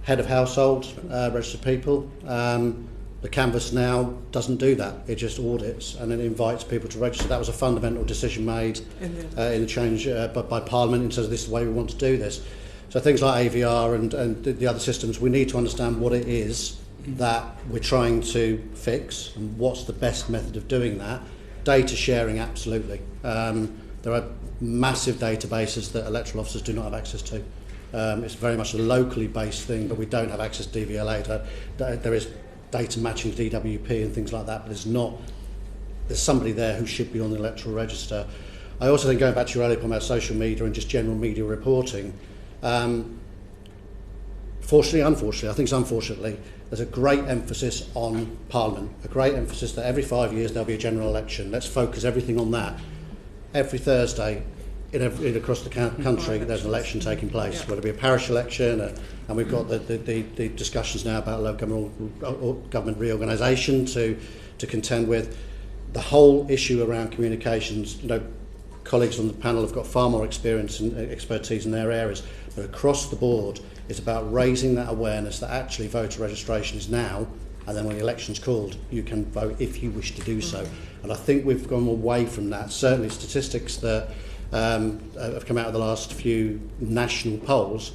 head of household registered people. The canvass now doesn't do that. It just audits and it invites people to register. That was a fundamental decision made in the change by Parliament in terms of this is the way we want to do this. So things like AVR and the other systems, we need to understand what it is that we're trying to fix and what's the best method of doing that. Data sharing, absolutely. There are massive databases that electoral officers do not have access to. It's very much a locally based thing, but we don't have access to DVLA. There is data matching to DWP and things like that, but there's somebody there who should be on the electoral register. I also think, going back to your earlier point about social media and just general media reporting, fortunately, unfortunately, I think it's unfortunately, there's a great emphasis on Parliament, a great emphasis that every 5 years there'll be a general election. Let's focus everything on that. Every Thursday, across the country, there's an election taking place, whether it be a parish election, and we've got the discussions now about local government reorganisation to contend with. The whole issue around communications, colleagues on the panel have got far more experience and expertise in their areas, but across the board, it's about raising that awareness that actually voter registration is now, and then when the election's called, you can vote if you wish to do so. And I think we've gone away from that. Certainly statistics that have come out of the last few national polls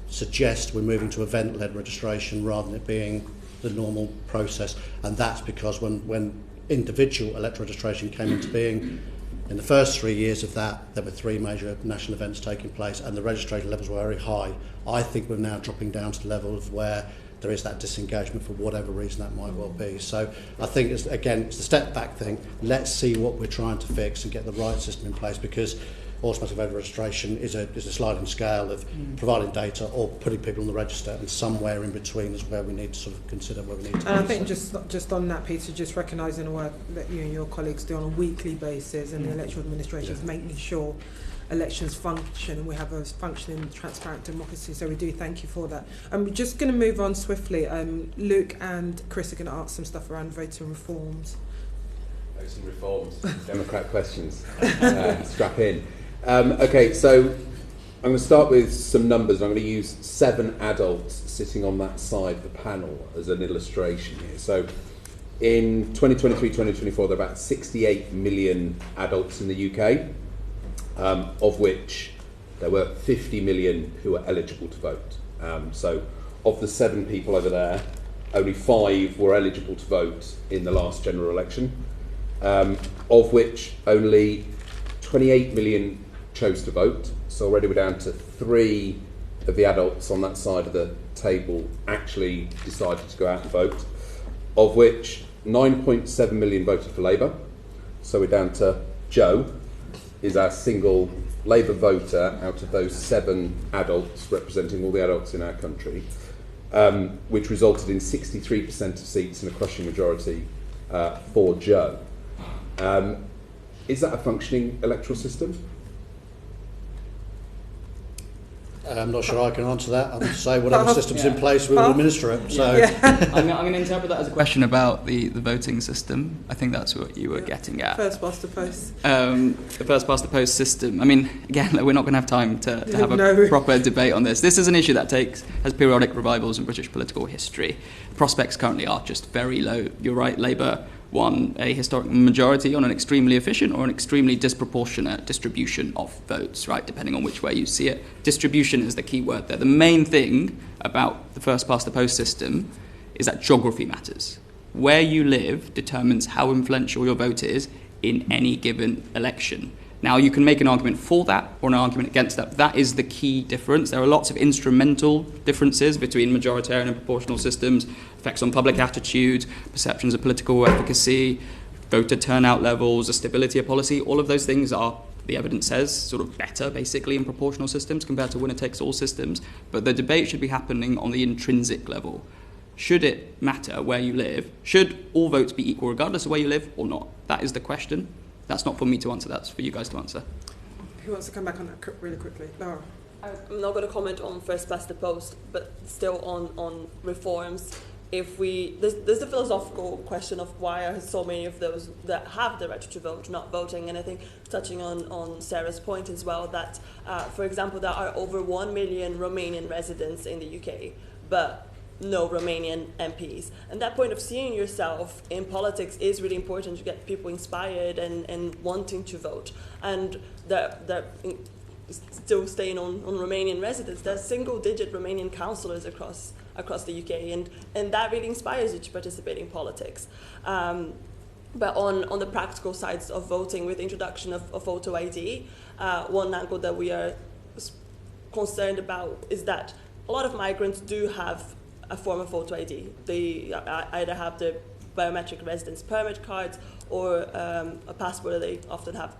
suggest we're moving to event-led registration rather than it being the normal process. And that's because when individual electoral registration came into being, in the first 3 years of that, there were 3 major national events taking place and the registration levels were very high. I think we're now dropping down to the level of where there is that disengagement for whatever reason that might well be. So I think, it's a step back thing. Let's see what we're trying to fix and get the right system in place, because automatic voter registration is a sliding scale of providing data or putting people on the register, and somewhere in between is where we need to sort of consider where we need to. And I think just on that, Peter, just recognising the work that you and your colleagues do on a weekly basis, and the electoral administration is making sure elections function and we have a functioning, transparent democracy. So we do thank you for that. We're just going to move on swiftly. Luke and Chris are going to ask some stuff around voting reforms. Voting reforms, Democrat questions. Strap in. Okay, so I'm going to start with some numbers. I'm going to use 7 adults sitting on that side of the panel as an illustration here. So in 2023-2024, there are about 68 million adults in the UK, of which there were 50 million who were eligible to vote. So of the 7 people over there, only 5 were eligible to vote in the last general election, of which only 28 million chose to vote. So already we're down to 3 of the adults on that side of the table actually decided to go out and vote, of which 9.7 million voted for Labour. So we're down to Joe is our single Labour voter out of those 7 adults, representing all the adults in our country, which resulted in 63% of seats and a crushing majority for Joe. Is that a functioning electoral system? I'm not sure I can answer that. I'm going to say whatever system's in place, we will administer it. So I'm going to interpret that as a question about the voting system. I think that's what you were getting at. First past the post. The first past the post system. I mean, again, we're not going to have time to have a proper debate on this. This is an issue that has periodic revivals in British political history. The prospects currently are just very low. You're right, Labour won a historic majority on an extremely efficient or an extremely disproportionate distribution of votes, right, depending on which way you see it. Distribution is the key word there. The main thing about the first past the post system is that geography matters. Where you live determines how influential your vote is in any given election. Now, you can make an argument for that or an argument against that. That is the key difference. There are lots of instrumental differences between majoritarian and proportional systems, effects on public attitude, perceptions of political efficacy, voter turnout levels, the stability of policy. All of those things are, the evidence says, sort of better, basically, in proportional systems compared to winner-takes-all systems. But the debate should be happening on the intrinsic level. Should it matter where you live? Should all votes be equal regardless of where you live or not? That is the question. That's not for me to answer, that's for you guys to answer. Who wants to come back on that really quickly? Laura. I'm not going to comment on first past the post, but still on reforms. There's the philosophical question of why are so many of those that have the right to vote not voting, and I think touching on Sarah's point as well, that for example there are over 1 million Romanian residents in the UK, but no Romanian MPs. And that point of seeing yourself in politics is really important to get people inspired and wanting to vote. And they're still staying on Romanian residents. There's single-digit Romanian councillors across the UK, and that really inspires you to participate in politics. But on the practical sides of voting, with the introduction of photo ID, one angle that we are concerned about is that a lot of migrants do have a form of photo ID. They either have the biometric residence permit cards or a passport that they often are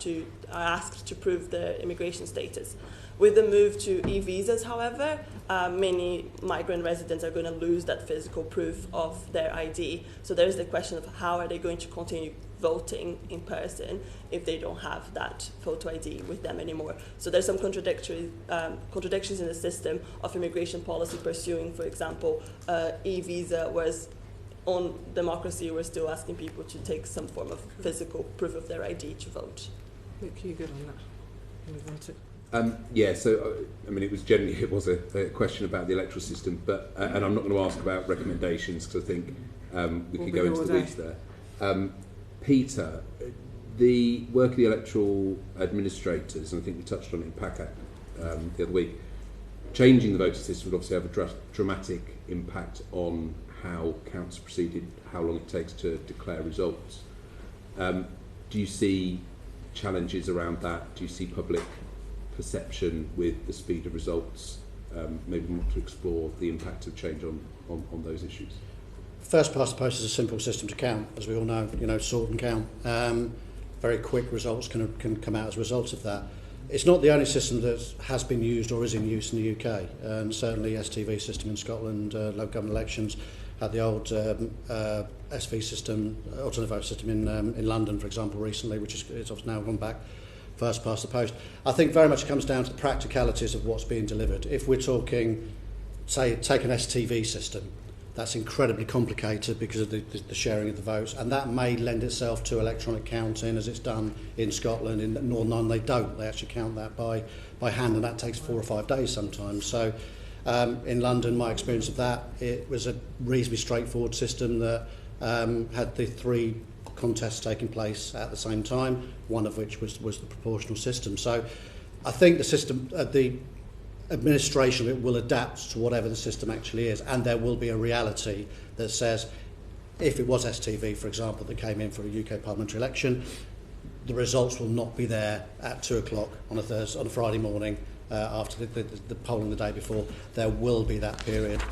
asked to prove their immigration status. With the move to e-visas, however, many migrant residents are going to lose that physical proof of their ID. So there's the question of how are they going to continue voting in person if they don't have that photo ID with them anymore. So there's some contradictions in the system of immigration policy pursuing, for example, e-visa, whereas on democracy we're still asking people to take some form of physical proof of their ID to vote. Luke, are you good on that? Move on to it was a question about the electoral system, but and I'm not going to ask about recommendations because I think we could go into the weeds there. Peter, the work of the electoral administrators, and I think we touched on it in PACAC the other week, changing the voter system would obviously have a dramatic impact on how counts proceeded, how long it takes to declare results. Do you see challenges around that? Do you see public perception with the speed of results? Maybe we want to explore the impact of change on those issues. First past the post is a simple system to count, as we all know. Sort and count. Very quick results can come out as a result of that. It's not the only system that has been used or is in use in the UK. And certainly STV system in Scotland, local government elections, had the old SV system, alternative vote system in London, for example, recently, which is obviously now gone back. First past the post. I think very much comes down to the practicalities of what's being delivered. If we're talking, say, take an STV system, that's incredibly complicated because of the sharing of the votes, and that may lend itself to electronic counting as it's done in Scotland. In Northern Ireland they don't. They actually count that by hand, and that takes 4 or 5 days sometimes. So in London, my experience of that, it was a reasonably straightforward system that had the 3 contests taking place at the same time, one of which was the proportional system. So I think the system, the administration of it will adapt to whatever the system actually is, and there will be a reality that says if it was STV, for example, that came in for a UK parliamentary election, the results will not be there at 2 o'clock on a Friday morning after the polling the day before. There will be that period.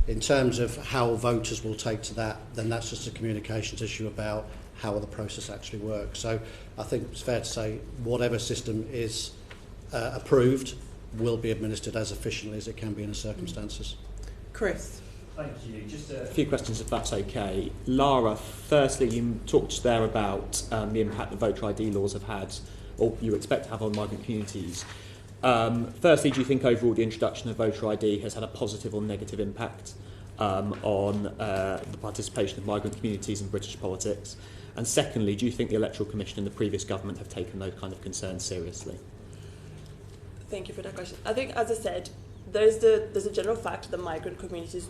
In terms of how voters will take to that, then that's just a communications issue about how the process actually works. So I think it's fair to say whatever system is approved will be administered as efficiently as it can be in the circumstances. Chris. Thank you. Just a few questions, if that's okay. Lara, firstly, you talked there about the impact that voter ID laws have had, or you expect to have on migrant communities. Firstly, do you think overall the introduction of voter ID has had a positive or negative impact on the participation of migrant communities in British politics? And secondly, do you think the Electoral Commission and the previous government have taken those kind of concerns seriously? Thank you for that question. I think, as I said, there's a general fact that migrant communities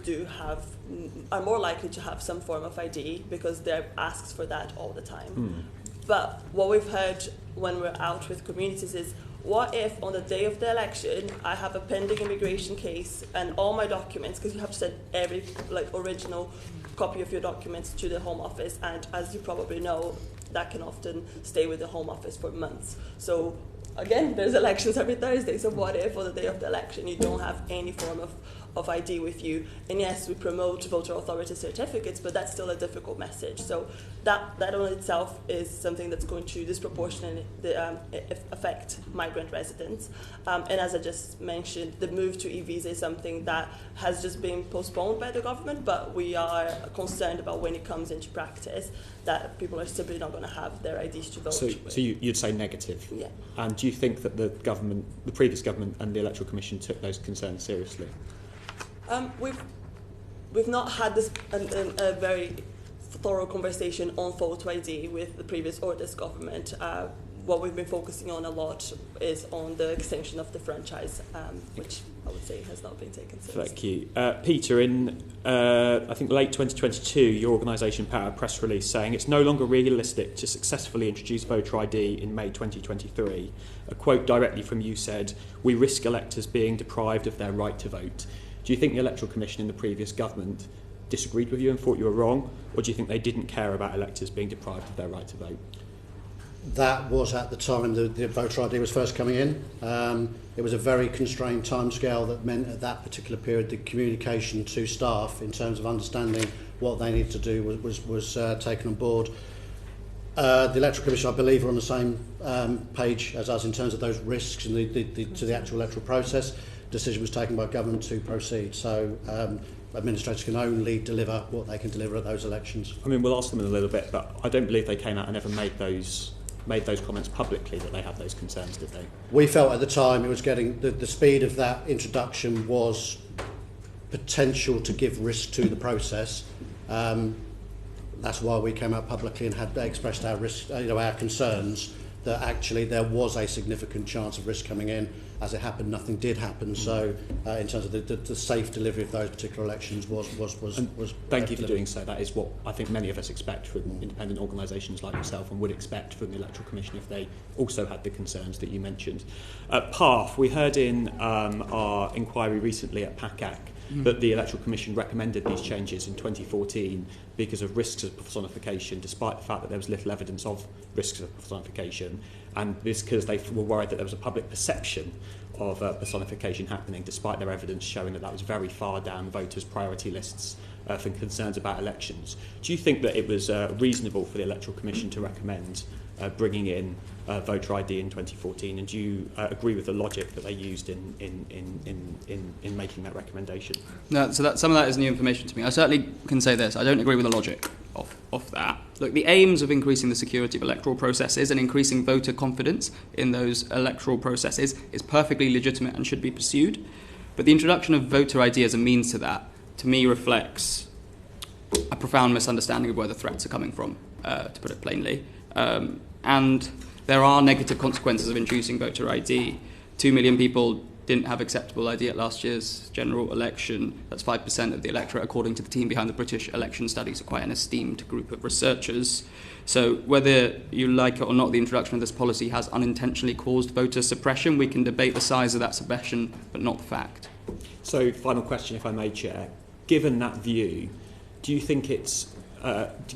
are more likely to have some form of ID because they're asked for that all the time. But what we've heard when we're out with communities is, what if on the day of the election I have a pending immigration case and all my documents, because you have to send every original copy of your documents to the Home Office, and as you probably know, that can often stay with the Home Office for months. So again, there's elections every Thursday, so what if on the day of the election you don't have any form of ID with you? And yes, we promote voter authority certificates, but that's still a difficult message. So that on itself is something that's going to disproportionately affect migrant residents. And as I just mentioned, the move to e-visa is something that has just been postponed by the government, but we are concerned about when it comes into practice that people are simply not going to have their IDs to vote. So you'd say negative? Yeah. And do you think that the previous government and the Electoral Commission took those concerns seriously? We've not had a very thorough conversation on photo ID with the previous or this government. What we've been focusing on a lot is on the extension of the franchise, which I would say has not been taken seriously. Thank you. Peter, in I think late 2022, your organisation put out a press release saying it's no longer realistic to successfully introduce voter ID in May 2023. A quote directly from you said, "We risk electors being deprived of their right to vote." Do you think the Electoral Commission in the previous government disagreed with you and thought you were wrong, or do you think they didn't care about electors being deprived of their right to vote? That was at the time the voter ID was first coming in. It was a very constrained timescale that meant at that particular period the communication to staff in terms of understanding what they needed to do was taken on board. The Electoral Commission, I believe, are on the same page as us in terms of those risks and to the actual electoral process. Decision was taken by government to proceed. So administrators can only deliver what they can deliver at those elections. I mean, we'll ask them in a little bit, but I don't believe they came out and ever made those comments publicly that they have those concerns, did they? We felt at the time it was getting the speed of that introduction was potential to give risk to the process. That's why we came out publicly and had expressed our risk, our concerns that actually there was a significant chance of risk coming in. As it happened, nothing did happen. So, in terms of the safe delivery of those particular elections was. Thank you for doing so. That is what I think many of us expect from independent organisations like yourself, and would expect from the Electoral Commission if they also had the concerns that you mentioned. PARF, we heard in our inquiry recently at PACAC that the Electoral Commission recommended these changes in 2014 because of risks of personification, despite the fact that there was little evidence of risks of personification, and this because they were worried that there was a public perception of personification happening, despite their evidence showing that that was very far down voters' priority lists for concerns about elections. Do you think that it was reasonable for the Electoral Commission to recommend bringing in voter ID in 2014, and do you agree with the logic that they used in making that recommendation? No, so some of that is new information to me. I certainly can say this: I don't agree with the logic of that. Look, the aims of increasing the security of electoral processes and increasing voter confidence in those electoral processes is perfectly legitimate and should be pursued. But the introduction of voter ID as a means to that, to me, reflects a profound misunderstanding of where the threats are coming from, to put it plainly. And there are negative consequences of introducing voter ID. 2 million people didn't have acceptable ID at last year's general election. That's 5% of the electorate, according to the team behind the British election studies, quite an esteemed group of researchers. So whether you like it or not, the introduction of this policy has unintentionally caused voter suppression. We can debate the size of that suppression, but not the fact. So, final question, if I may, Chair. Given that view, do you think it's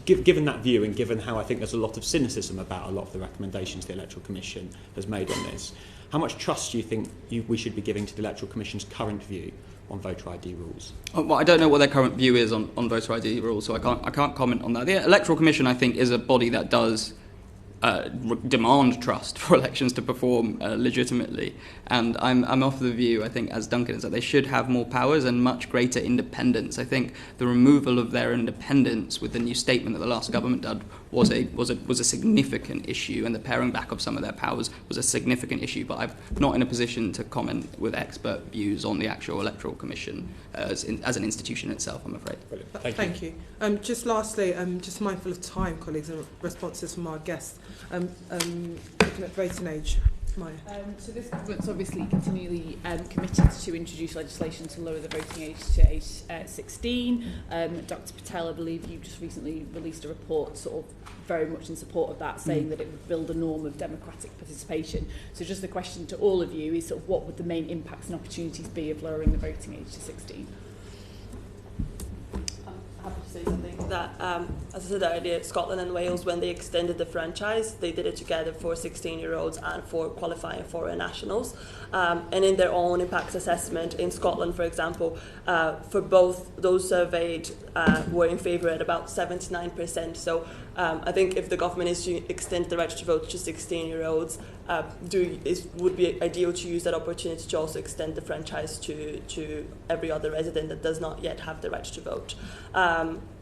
given that view, and given how I think there's a lot of cynicism about a lot of the recommendations the Electoral Commission has made on this, how much trust do you think we should be giving to the Electoral Commission's current view on voter ID rules? Well, I don't know what their current view is on voter ID rules, so I can't comment on that. The Electoral Commission, I think, is a body that does demand trust for elections to perform legitimately. And I'm of the view, I think, as Duncan is, that they should have more powers and much greater independence. I think the removal of their independence with the new statement that the last government did was a significant issue, and the paring back of some of their powers was a significant issue. But I'm not in a position to comment with expert views on the actual Electoral Commission as an institution itself, I'm afraid. Brilliant. Thank you. Just lastly, just mindful of time, colleagues, and responses from our guests. Looking at voting age, Maya. So this government's obviously continually committed to introduce legislation to lower the voting age to age 16. Dr. Patel, I believe you just recently released a report sort of very much in support of that, saying that it would build a norm of democratic participation. So just the question to all of you is sort of what would the main impacts and opportunities be of lowering the voting age to 16? Happy to say something that, as I said earlier, Scotland and Wales, when they extended the franchise, they did it together for 16-year-olds and for qualifying foreign nationals. And in their own impact assessment in Scotland, for example, for both those surveyed were in favour at about 79%. So I think if the government is to extend the right to vote to 16-year-olds, would be ideal to use that opportunity to also extend the franchise to every other resident that does not yet have the right to vote.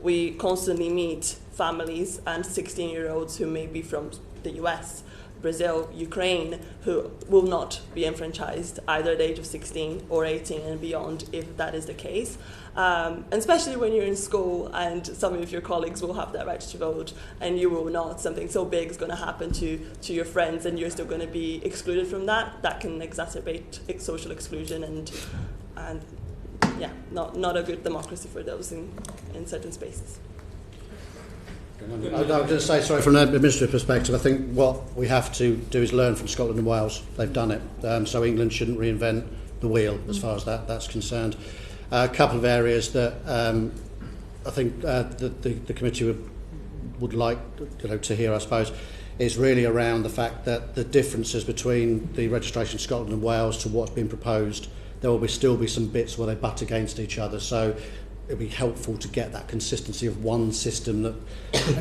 We constantly meet families and 16-year-olds who may be from the US, Brazil, Ukraine, who will not be enfranchised either at the age of 16 or 18 and beyond if that is the case. And especially when you're in school and some of your colleagues will have that right to vote and you will not, something so big is going to happen to your friends and you're still going to be excluded from that can exacerbate social exclusion and not a good democracy for those in certain spaces. I was going to say, sorry, from an administrative perspective, I think what we have to do is learn from Scotland and Wales. They've done it, so England shouldn't reinvent the wheel as far as that's concerned. A couple of areas that I think the committee would like to hear, I suppose, is really around the fact that the differences between the registration of Scotland and Wales to what's been proposed, there will still be some bits where they butt against each other. So it'd be helpful to get that consistency of one system that,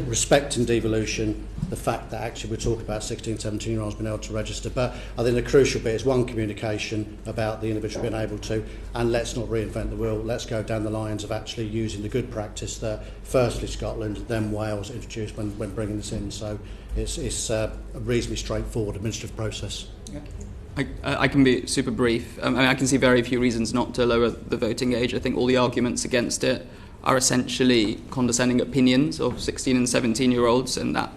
respecting devolution, the fact that actually we're talking about 16, 17-year-olds being able to register. But I think the crucial bit is one, communication about the individual being able to, and let's not reinvent the wheel. Let's go down the lines of actually using the good practice that firstly Scotland, then Wales introduced when bringing this in. So it's a reasonably straightforward administrative process. Yeah. I can be super brief. I can see very few reasons not to lower the voting age. I think all the arguments against it are essentially condescending opinions of 16 and 17-year-olds, and that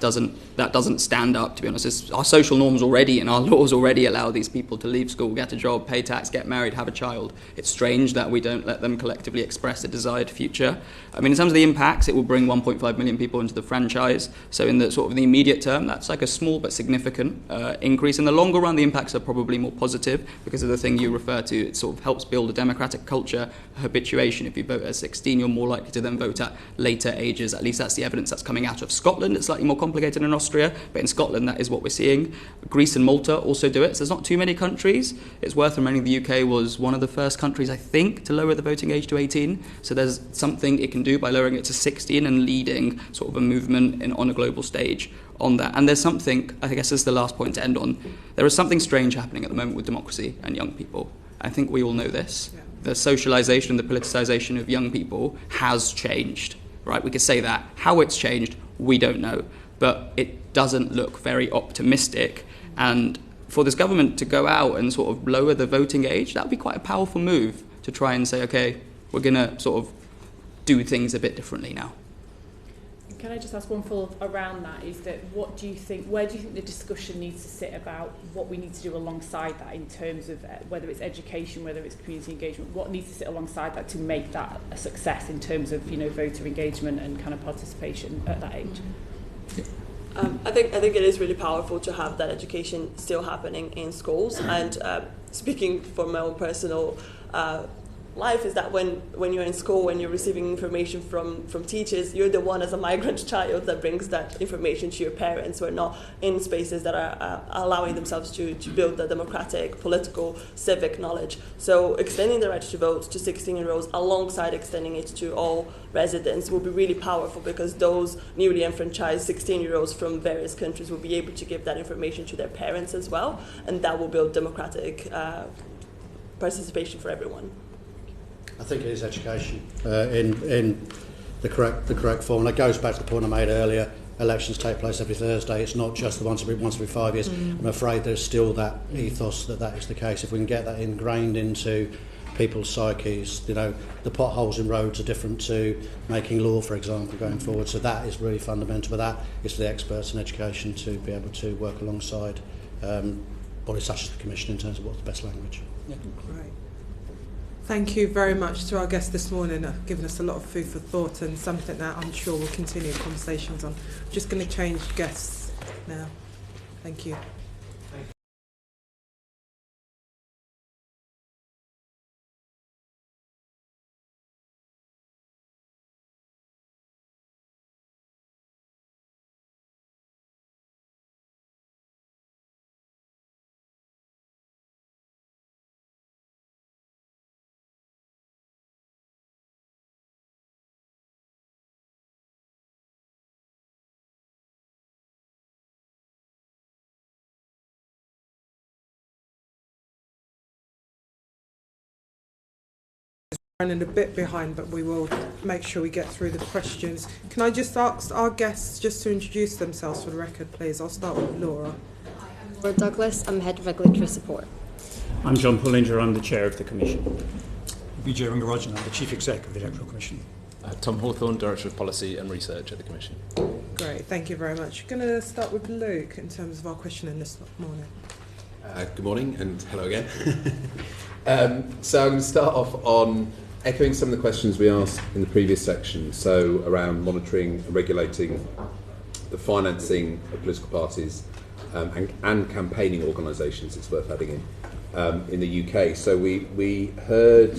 doesn't stand up, to be honest. Our social norms already and our laws already allow these people to leave school, get a job, pay tax, get married, have a child. It's strange that we don't let them collectively express a desired future. I mean, in terms of the impacts, it will bring 1.5 million people into the franchise. So in the sort of the immediate term, that's like a small but significant increase. In the longer run, the impacts are probably more positive because of the thing you refer to. It sort of helps build a democratic culture, a habituation. If you vote at 16, you're more likely to then vote at later ages. At least that's the evidence that's coming out of Scotland. It's slightly more complicated in Austria, but in Scotland that is what we're seeing. Greece and Malta also do it, so there's not too many countries. It's worth remembering the UK was one of the first countries, I think, to lower the voting age to 18, so there's something it can do by lowering it to 16 and leading sort of a movement on a global stage on that. And there's something, I guess this is the last point to end on, there is something strange happening at the moment with democracy and young people. I think we all know this. Yeah. The socialisation, the politicisation of young people has changed, right? We could say that. How it's changed, we don't know. But it doesn't look very optimistic. And for this government to go out and sort of lower the voting age, that would be quite a powerful move to try and say, okay, we're going to sort of do things a bit differently now. Can I just ask one follow-up around that? Is that where do you think the discussion needs to sit about what we need to do alongside that in terms of whether it's education, whether it's community engagement? What needs to sit alongside that to make that a success in terms of voter engagement and kind of participation at that age? I think it is really powerful to have that education still happening in schools. And speaking from my own personal life, is that when you're in school, when you're receiving information from teachers, you're the one as a migrant child that brings that information to your parents. We're not in spaces that are allowing themselves to build the democratic, political, civic knowledge. So extending the right to vote to 16-year-olds alongside extending it to all residents will be really powerful, because those newly enfranchised 16-year-olds from various countries will be able to give that information to their parents as well, and that will build democratic participation for everyone. I think it is education in the correct form. And that goes back to the point I made earlier. Elections take place every Thursday. It's not just the once every 5 years. I'm afraid there's still that ethos that is the case. If we can get that ingrained into people's psyches, the potholes in roads are different to making law, for example, going forward. So that is really fundamental. But that is for the experts in education to be able to work alongside bodies such as the Commission in terms of what's the best language. Yeah. Great. Thank you very much to our guests this morning. Given us a lot of food for thought and something that I'm sure we'll continue conversations on. I'm just going to change guests now. Thank you. Running a bit behind, but we will make sure we get through the questions. Can I just ask our guests just to introduce themselves for the record, please? I'll start with Laura. Hi, I'm Laura Douglas. I'm Head of Regulatory Support. I'm John Pullinger. I'm the Chair of the Commission. Vijay Rangarajan. I'm the Chief Exec of the Electoral Commission. Tom Hawthorne, Director of Policy and Research at the Commission. Great, thank you very much. Going to start with Luke in terms of our questioning this morning. Good morning and hello again. So I'm going to start off on echoing some of the questions we asked in the previous section, so around monitoring and regulating the financing of political parties and campaigning organisations, it's worth adding in the UK. So we heard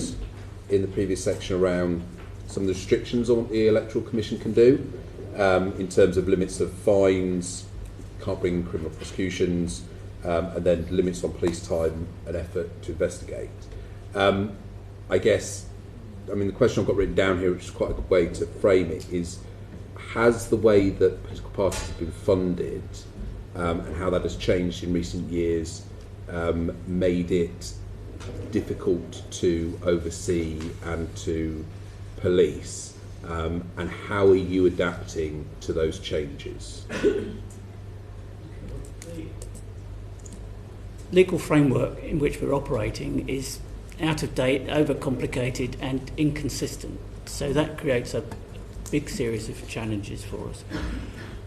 in the previous section around some of the restrictions on what the Electoral Commission can do in terms of limits of fines, can't bring criminal prosecutions, and then limits on police time and effort to investigate. I guess I mean, the question I've got written down here, which is quite a good way to frame it, is has the way that political parties have been funded and how that has changed in recent years made it difficult to oversee and to police? And how are you adapting to those changes? Legal framework in which we're operating is out of date, overcomplicated and inconsistent. So that creates a big series of challenges for us.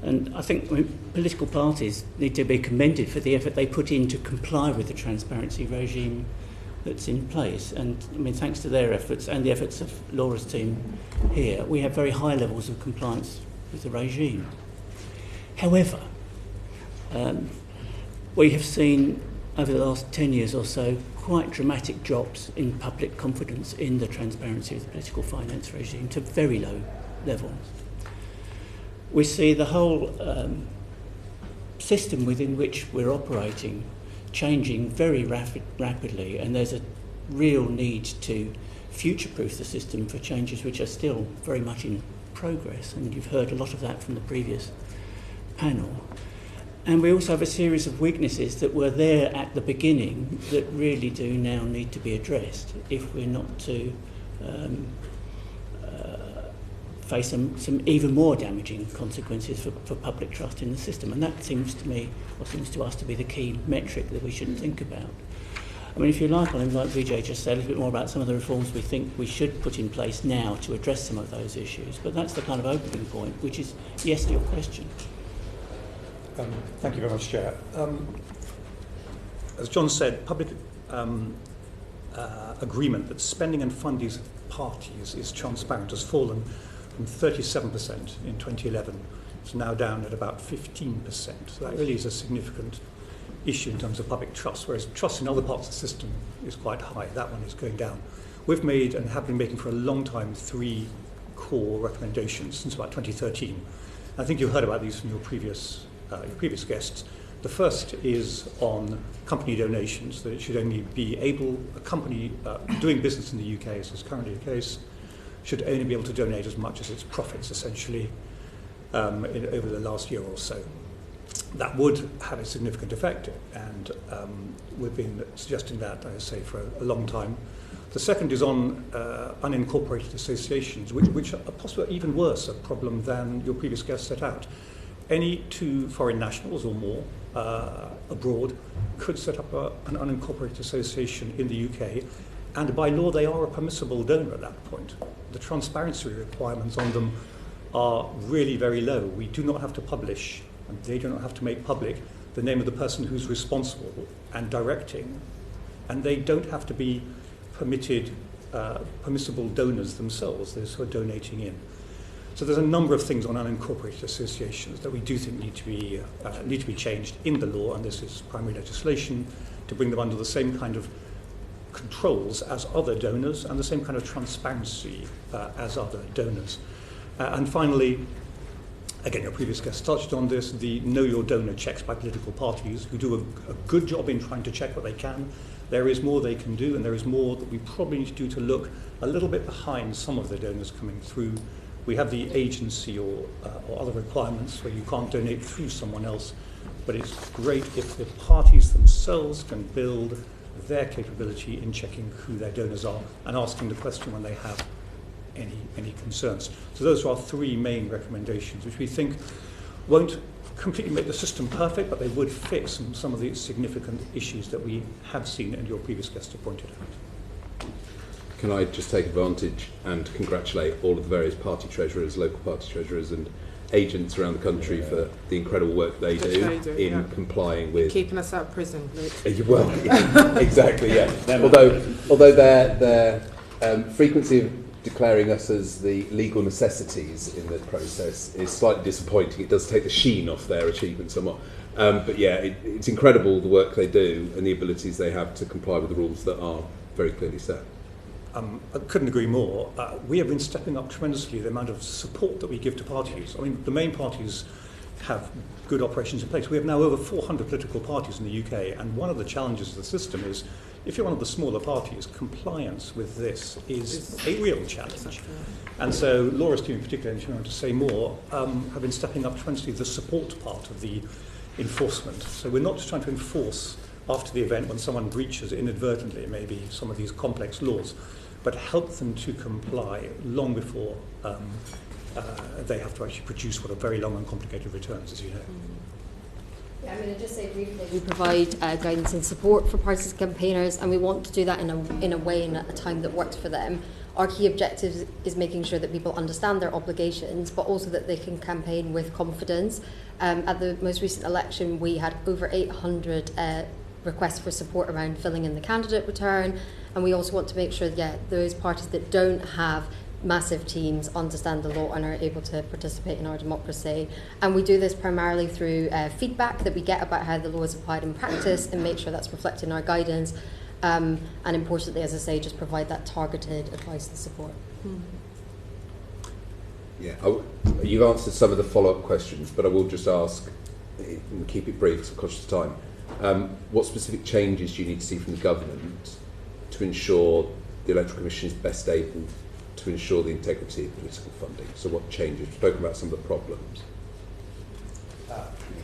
And I think political parties need to be commended for the effort they put in to comply with the transparency regime that's in place. And I mean, thanks to their efforts and the efforts of Laura's team here, we have very high levels of compliance with the regime. However, we have seen over the last 10 years or so quite dramatic drops in public confidence in the transparency of the political finance regime to very low levels. We see the whole system within which we're operating changing very rapidly, and there's a real need to future-proof the system for changes which are still very much in progress, and you've heard a lot of that from the previous panel. And we also have a series of weaknesses that were there at the beginning that really do now need to be addressed if we're not to face some even more damaging consequences for public trust in the system. And that seems to me, or seems to us, to be the key metric that we should think about. I mean, if you like, I'll invite Vijay just to say a little bit more about some of the reforms we think we should put in place now to address some of those issues. But that's the kind of opening point, which is yes to your question. Thank you very much, Chair. As John said, public agreement that spending and funding of parties is transparent has fallen from 37% in 2011. It's now down at about 15%. So that really is a significant issue in terms of public trust, whereas trust in other parts of the system is quite high. That one is going down. We've made and have been making for a long time 3 core recommendations since about 2013. I think you heard about these from your previous guests. The first is on company donations, that it should only be able, a company doing business in the UK, as is currently the case, should only be able to donate as much as its profits, essentially, over the last year or so. That would have a significant effect, and we've been suggesting that, I say, for a long time. The second is on unincorporated associations, which are possibly even worse a problem than your previous guest set out. Any 2 foreign nationals or more abroad could set up an unincorporated association in the UK, and by law they are a permissible donor at that point. The transparency requirements on them are really very low. We do not have to publish, and they do not have to make public, the name of the person who's responsible and directing, and they don't have to be permissible donors themselves, those who are donating in. So there's a number of things on unincorporated associations that we do think need to be changed in the law, and this is primary legislation, to bring them under the same kind of controls as other donors and the same kind of transparency as other donors. And finally, again, your previous guest touched on this, the Know Your Donor checks by political parties who do a good job in trying to check what they can. There is more they can do, and there is more that we probably need to do to look a little bit behind some of the donors coming through. We have the agency or other requirements where you can't donate through someone else, but it's great if the parties themselves can build their capability in checking who their donors are and asking the question when they have any concerns. So those are our 3 main recommendations, which we think won't completely make the system perfect, but they would fix some of the significant issues that we have seen and your previous guest have pointed out. Can I just take advantage and congratulate all of the various party treasurers, local party treasurers and agents around the country for the incredible work they do in complying with... Keeping us out of prison, Luke. Well, yeah, exactly, yeah. Although their frequency of declaring us as the legal necessities in the process is slightly disappointing. It does take the sheen off their achievement somewhat. But yeah, it's incredible the work they do and the abilities they have to comply with the rules that are very clearly set. I couldn't agree more. We have been stepping up tremendously the amount of support that we give to parties. I mean, the main parties have good operations in place. We have now over 400 political parties in the UK, and one of the challenges of the system is if you're one of the smaller parties, compliance with this is a real challenge. And so Laura's team in particular, and if you want to say more, have been stepping up tremendously the support part of the enforcement. So we're not just trying to enforce after the event when someone breaches inadvertently maybe some of these complex laws, but help them to comply long before they have to actually produce what are very long and complicated returns, as you know. Yeah, I'm going to just say briefly, we provide guidance and support for parties and campaigners, and we want to do that in a way and at a time that works for them. Our key objective is making sure that people understand their obligations, but also that they can campaign with confidence. At the most recent election, we had over 800 requests for support around filling in the candidate return, and we also want to make sure that those parties that don't have massive teams understand the law and are able to participate in our democracy. And we do this primarily through feedback that we get about how the law is applied in practice and make sure that's reflected in our guidance. And importantly, as I say, just provide that targeted advice and support. Yeah, you've answered some of the follow-up questions, but I will just ask, and keep it brief, so conscious of time. What specific changes do you need to see from the government to ensure the Electoral Commission is best able to ensure the integrity of political funding? So what changes? We've spoken about some of the problems.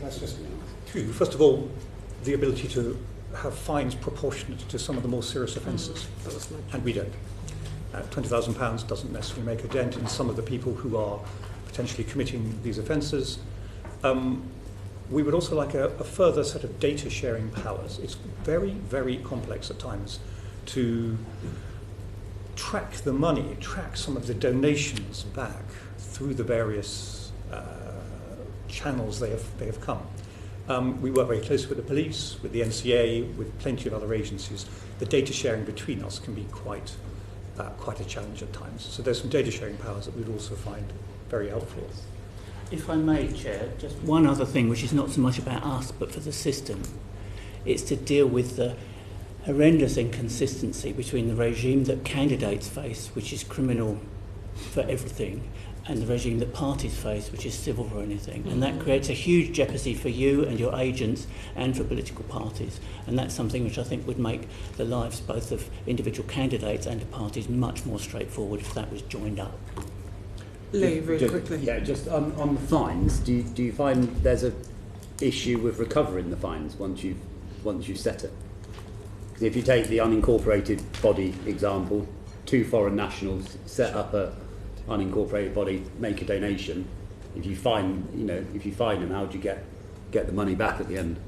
That's just two. First of all, the ability to have fines proportionate to some of the more serious offences, and we don't. £20,000 doesn't necessarily make a dent in some of the people who are potentially committing these offences. We would also like a further set of data sharing powers. It's very, very complex at times to track the money, track some of the donations back through the various channels they have come. We work very closely with the police, with the NCA, with plenty of other agencies. The data sharing between us can be quite a challenge at times. So there's some data sharing powers that we'd also find very helpful. If I may, Chair, just one other thing which is not so much about us but for the system. It's to deal with the horrendous inconsistency between the regime that candidates face, which is criminal for everything, and the regime that parties face, which is civil for anything. And that creates a huge jeopardy for you and your agents and for political parties. And that's something which I think would make the lives both of individual candidates and of parties much more straightforward if that was joined up. Lee, very quickly. Yeah, just on the fines, do you find there's a issue with recovering the fines once you've set it? Because if you take the unincorporated body example, 2 foreign nationals set up a unincorporated body, make a donation. If you fine them, how do you get the money back at the end?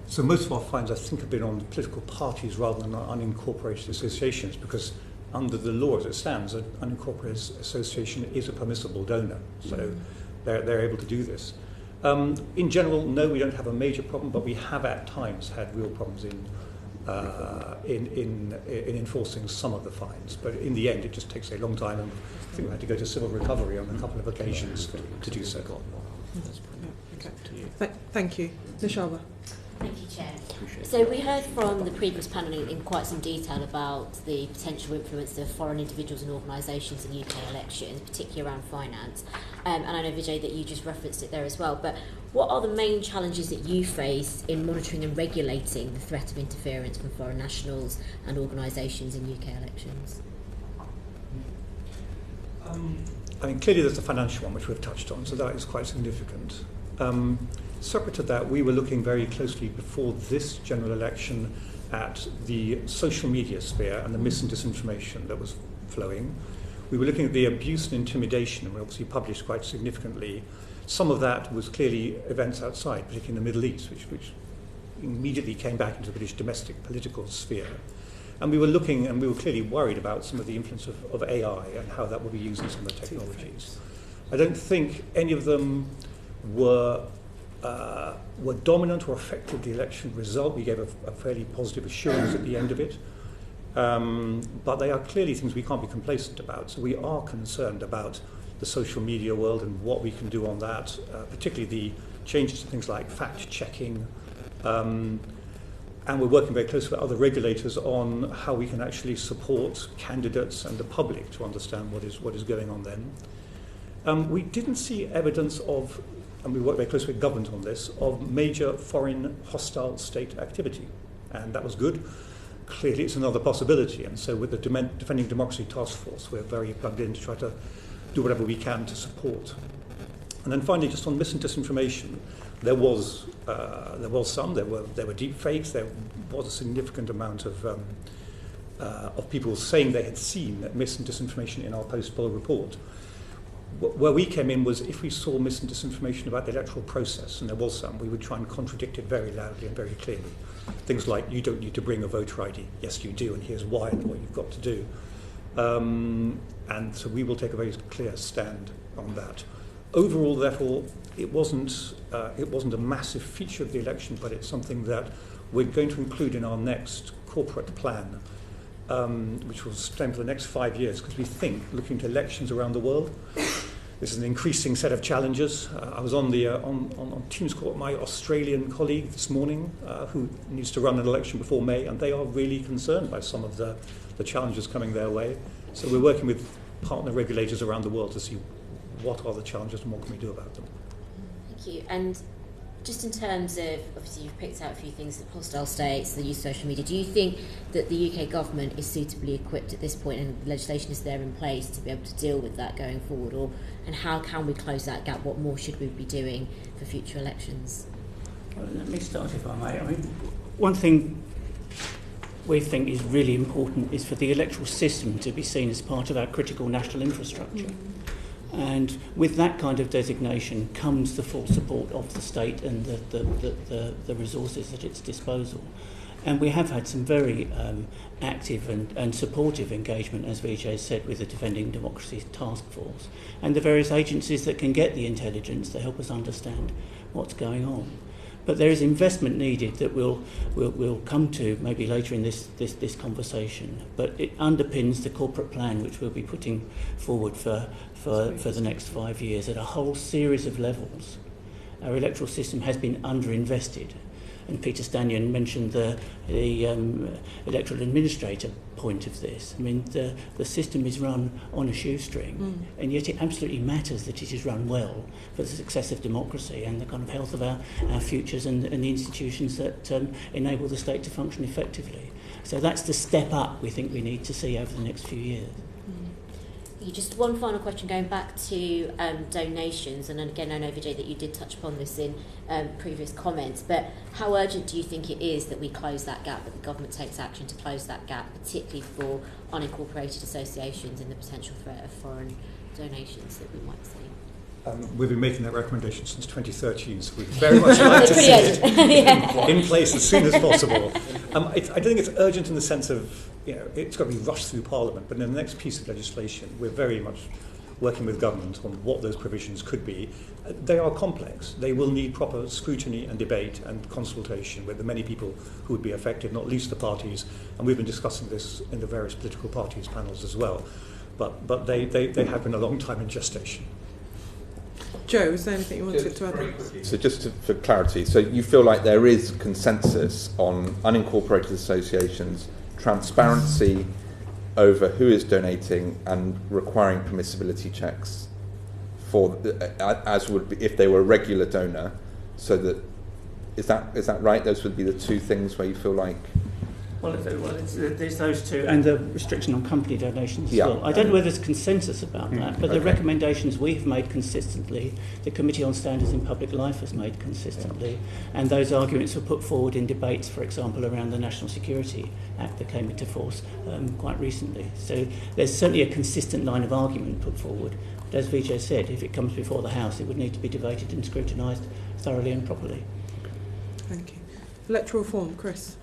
So most of our fines, I think, have been on political parties rather than unincorporated associations, because under the law as it stands, an unincorporated association is a permissible donor, so they're able to do this. In general, no, we don't have a major problem, but we have at times had real problems in enforcing some of the fines. But in the end, it just takes a long time, and I think we had to go to civil recovery on a couple of occasions to do so. Thank you. Nishalva. Thank you, Chair. So we heard from the previous panel in quite some detail about the potential influence of foreign individuals and organisations in UK elections, particularly around finance. And I know, Vijay, that you just referenced it there as well. But what are the main challenges that you face in monitoring and regulating the threat of interference from foreign nationals and organisations in UK elections? I mean, clearly there's the financial one, which we've touched on, so that is quite significant. Separate to that, we were looking very closely before this general election at the social media sphere and the mis and disinformation that was flowing. We were looking at the abuse and intimidation, and we obviously published quite significantly. Some of that was clearly events outside, particularly in the Middle East, which immediately came back into the British domestic political sphere. And we were looking, and we were clearly worried about some of the influence of AI and how that would be used in some of the technologies. I don't think any of them were dominant or affected the election result. We gave a fairly positive assurance at the end of it. But they are clearly things we can't be complacent about. So we are concerned about the social media world and what we can do on that, particularly the changes to things like fact-checking. And we're working very closely with other regulators on how we can actually support candidates and the public to understand what is going on then. We didn't see evidence of, and we work very closely with government on this, of major foreign hostile state activity. and that was good. Clearly, it's another possibility, and so with the Defending Democracy Task Force, we're very plugged in to try to do whatever we can to support. And then finally, just on mis and disinformation, there were deep fakes. There was a significant amount of people saying they had seen mis and disinformation in our post-poll report. Where we came in was if we saw mis and disinformation about the electoral process, and there was some, we would try and contradict it very loudly and very clearly. Things like, you don't need to bring a voter ID. Yes, you do, and here's why and what you've got to do. And so we will take a very clear stand on that. Overall, therefore, it wasn't a massive feature of the election, but it's something that we're going to include in our next corporate plan, which will stand for the next 5 years, because we think, looking to elections around the world, this is an increasing set of challenges. I was on Teams call with my Australian colleague this morning, who needs to run an election before May, and they are really concerned by some of the challenges coming their way. So we're working with partner regulators around the world to see what are the challenges and what can we do about them. Thank you. And just in terms of, obviously you've picked out a few things, the hostile states, the use of social media, do you think that the UK government is suitably equipped at this point and legislation is there in place to be able to deal with that going forward? And how can we close that gap? What more should we be doing for future elections? Well, let me start if I may. I mean, one thing we think is really important is for the electoral system to be seen as part of our critical national infrastructure. And with that kind of designation comes the full support of the state and the resources at its disposal. And we have had some very active and supportive engagement, as Vijay said, with the Defending Democracy Task Force and the various agencies that can get the intelligence to help us understand what's going on. But there is investment needed that we'll come to maybe later in this conversation. But it underpins the corporate plan which we'll be putting forward for the next 5 years at a whole series of levels. Our electoral system has been underinvested. And Peter Stanion mentioned the electoral administrator point of this. I mean, the system is run on a shoestring, and yet it absolutely matters that it is run well for the success of democracy and the kind of health of our futures and the institutions that enable the state to function effectively. So that's the step up we think we need to see over the next few years. Just one final question going back to donations, and again I know Vijay that you did touch upon this in previous comments, but how urgent do you think it is that we close that gap, that the government takes action to close that gap, particularly for unincorporated associations and the potential threat of foreign donations that we might see? We've been making that recommendation since 2013, so we'd very much like to see it in place as soon as possible. I don't think it's urgent in the sense of, it's got to be rushed through Parliament, but in the next piece of legislation, we're very much working with government on what those provisions could be. They are complex. They will need proper scrutiny and debate and consultation with the many people who would be affected, not least the parties, and we've been discussing this in the various political parties panels as well. But they have been a long time in gestation. Joe, is there anything you wanted to add? So just for clarity, so you feel like there is consensus on unincorporated associations, transparency over who is donating and requiring permissibility checks for, as would be if they were a regular donor, so that, is that right? Those would be the two things where you feel like... Well, there's those two, and the restriction on company donations as well. I don't know whether there's consensus about that, but the recommendations we have made consistently, the Committee on Standards in Public Life has made consistently, and those arguments were put forward in debates, for example, around the National Security Act that came into force quite recently. So there's certainly a consistent line of argument put forward. But as Vijay said, if it comes before the House, it would need to be debated and scrutinised thoroughly and properly. Thank you. Electoral reform, Chris.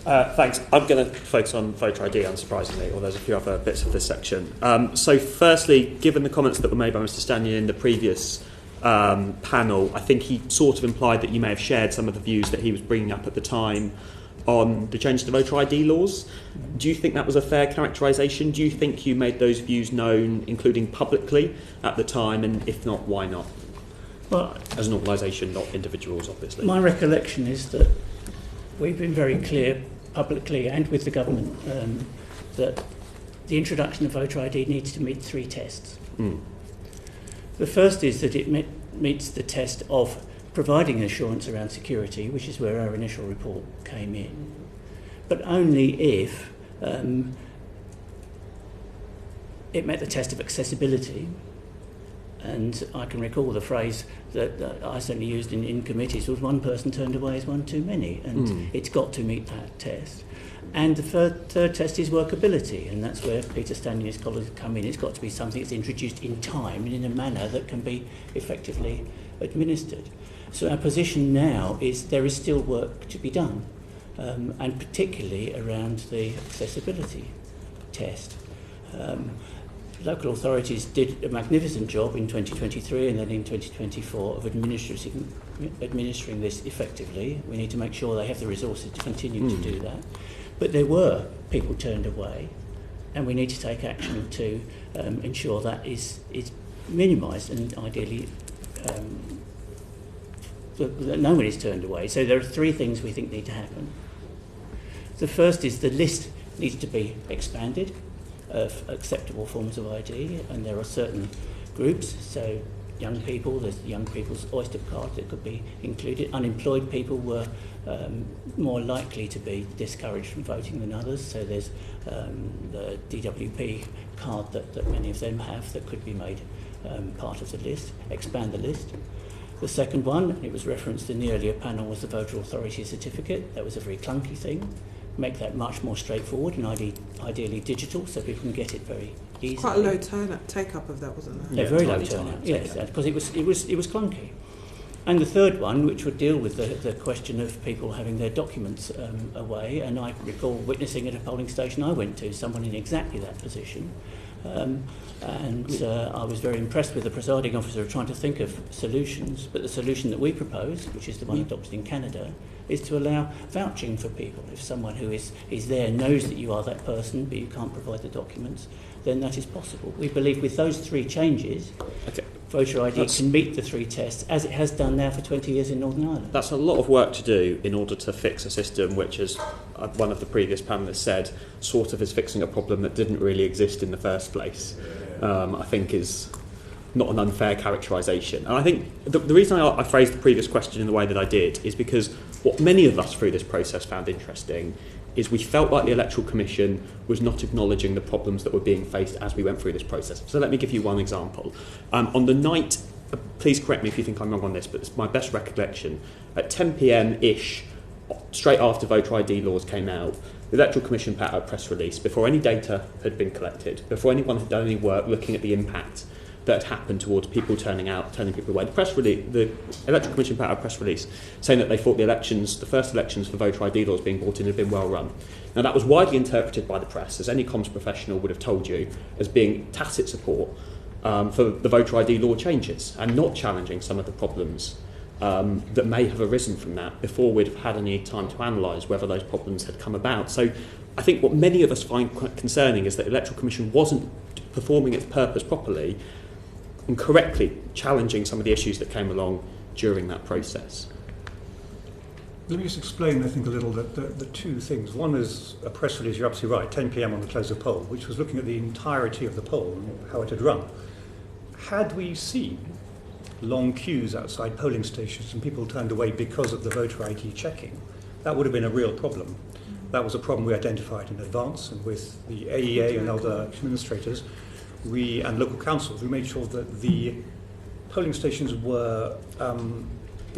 Thanks. I'm going to focus on voter ID, unsurprisingly, or there's a few other bits of this section. So firstly, given the comments that were made by Mr Stanion in the previous panel, I think he sort of implied that you may have shared some of the views that he was bringing up at the time on the change to voter ID laws. Do you think that was a fair characterisation? Do you think you made those views known, including publicly, at the time, and if not, why not? Well, as an organisation, not individuals, obviously. My recollection is that we've been very clear publicly and with the government that the introduction of voter ID needs to meet three tests. The first is that it meets the test of providing assurance around security, which is where our initial report came in. but only if it met the test of accessibility. And I can recall the phrase that I certainly used in committees was one person turned away is one too many, and it's got to meet that test. And the third test is workability, and that's where Peter Stanley and his colleagues come in. It's got to be something that's introduced in time and in a manner that can be effectively administered. So our position now is there is still work to be done, and particularly around the accessibility test. Local authorities did a magnificent job in 2023 and then in 2024 of administering this effectively. We need to make sure they have the resources to continue to do that. But there were people turned away, and we need to take action to ensure that is minimised and ideally that no one is turned away. So there are three things we think need to happen. The first is the list needs to be expanded of acceptable forms of ID, and there are certain groups, so young people, there's the young people's Oyster card that could be included. Unemployed people were more likely to be discouraged from voting than others, so there's the DWP card that many of them have that could be made part of the list, expand the list. The second one, it was referenced in the earlier panel, was the voter authority certificate. That was a very clunky thing. Make that much more straightforward and ideally digital, so people can get it very easily. Quite a low take-up of that, wasn't there? Yeah, very low turnout. Yes, because it was clunky. And the third one, which would deal with the question of people having their documents away, and I recall witnessing at a polling station I went to someone in exactly that position. I was very impressed with the presiding officer trying to think of solutions, but the solution that we propose, which is the one adopted in Canada, is to allow vouching for people. If someone who is there knows that you are that person but you can't provide the documents, then that is possible. We believe with those three changes, voter ID can meet the three tests, as it has done now for 20 years in Northern Ireland. That's a lot of work to do in order to fix a system which, as one of the previous panellists said, sort of is fixing a problem that didn't really exist in the first place. I think is not an unfair characterisation. And I think the reason I phrased the previous question in the way that I did is because what many of us through this process found interesting is we felt like the Electoral Commission was not acknowledging the problems that were being faced as we went through this process. So let me give you one example. On the night, please correct me if you think I'm wrong on this, but it's my best recollection, at 10 p.m-ish, straight after voter ID laws came out, the Electoral Commission put out a press release before any data had been collected, before anyone had done any work looking at the impact that had happened towards people turning people away. The Electoral Commission put out a press release saying that they thought the first elections for voter ID laws being brought in had been well run. Now that was widely interpreted by the press, as any comms professional would have told you, as being tacit support for the voter ID law changes and not challenging some of the problems that may have arisen from that before we'd have had any time to analyse whether those problems had come about. So I think what many of us find quite concerning is that the Electoral Commission wasn't performing its purpose properly and correctly challenging some of the issues that came along during that process. Let me just explain, I think, a little the two things. One is a press release, you're absolutely right, 10 p.m. on the close of poll, which was looking at the entirety of the poll and how it had run. Had we seen long queues outside polling stations and people turned away because of the voter ID checking, that would have been a real problem. That was a problem we identified in advance, and with the AEA and other administrators, and local councils, we made sure that the polling stations were. But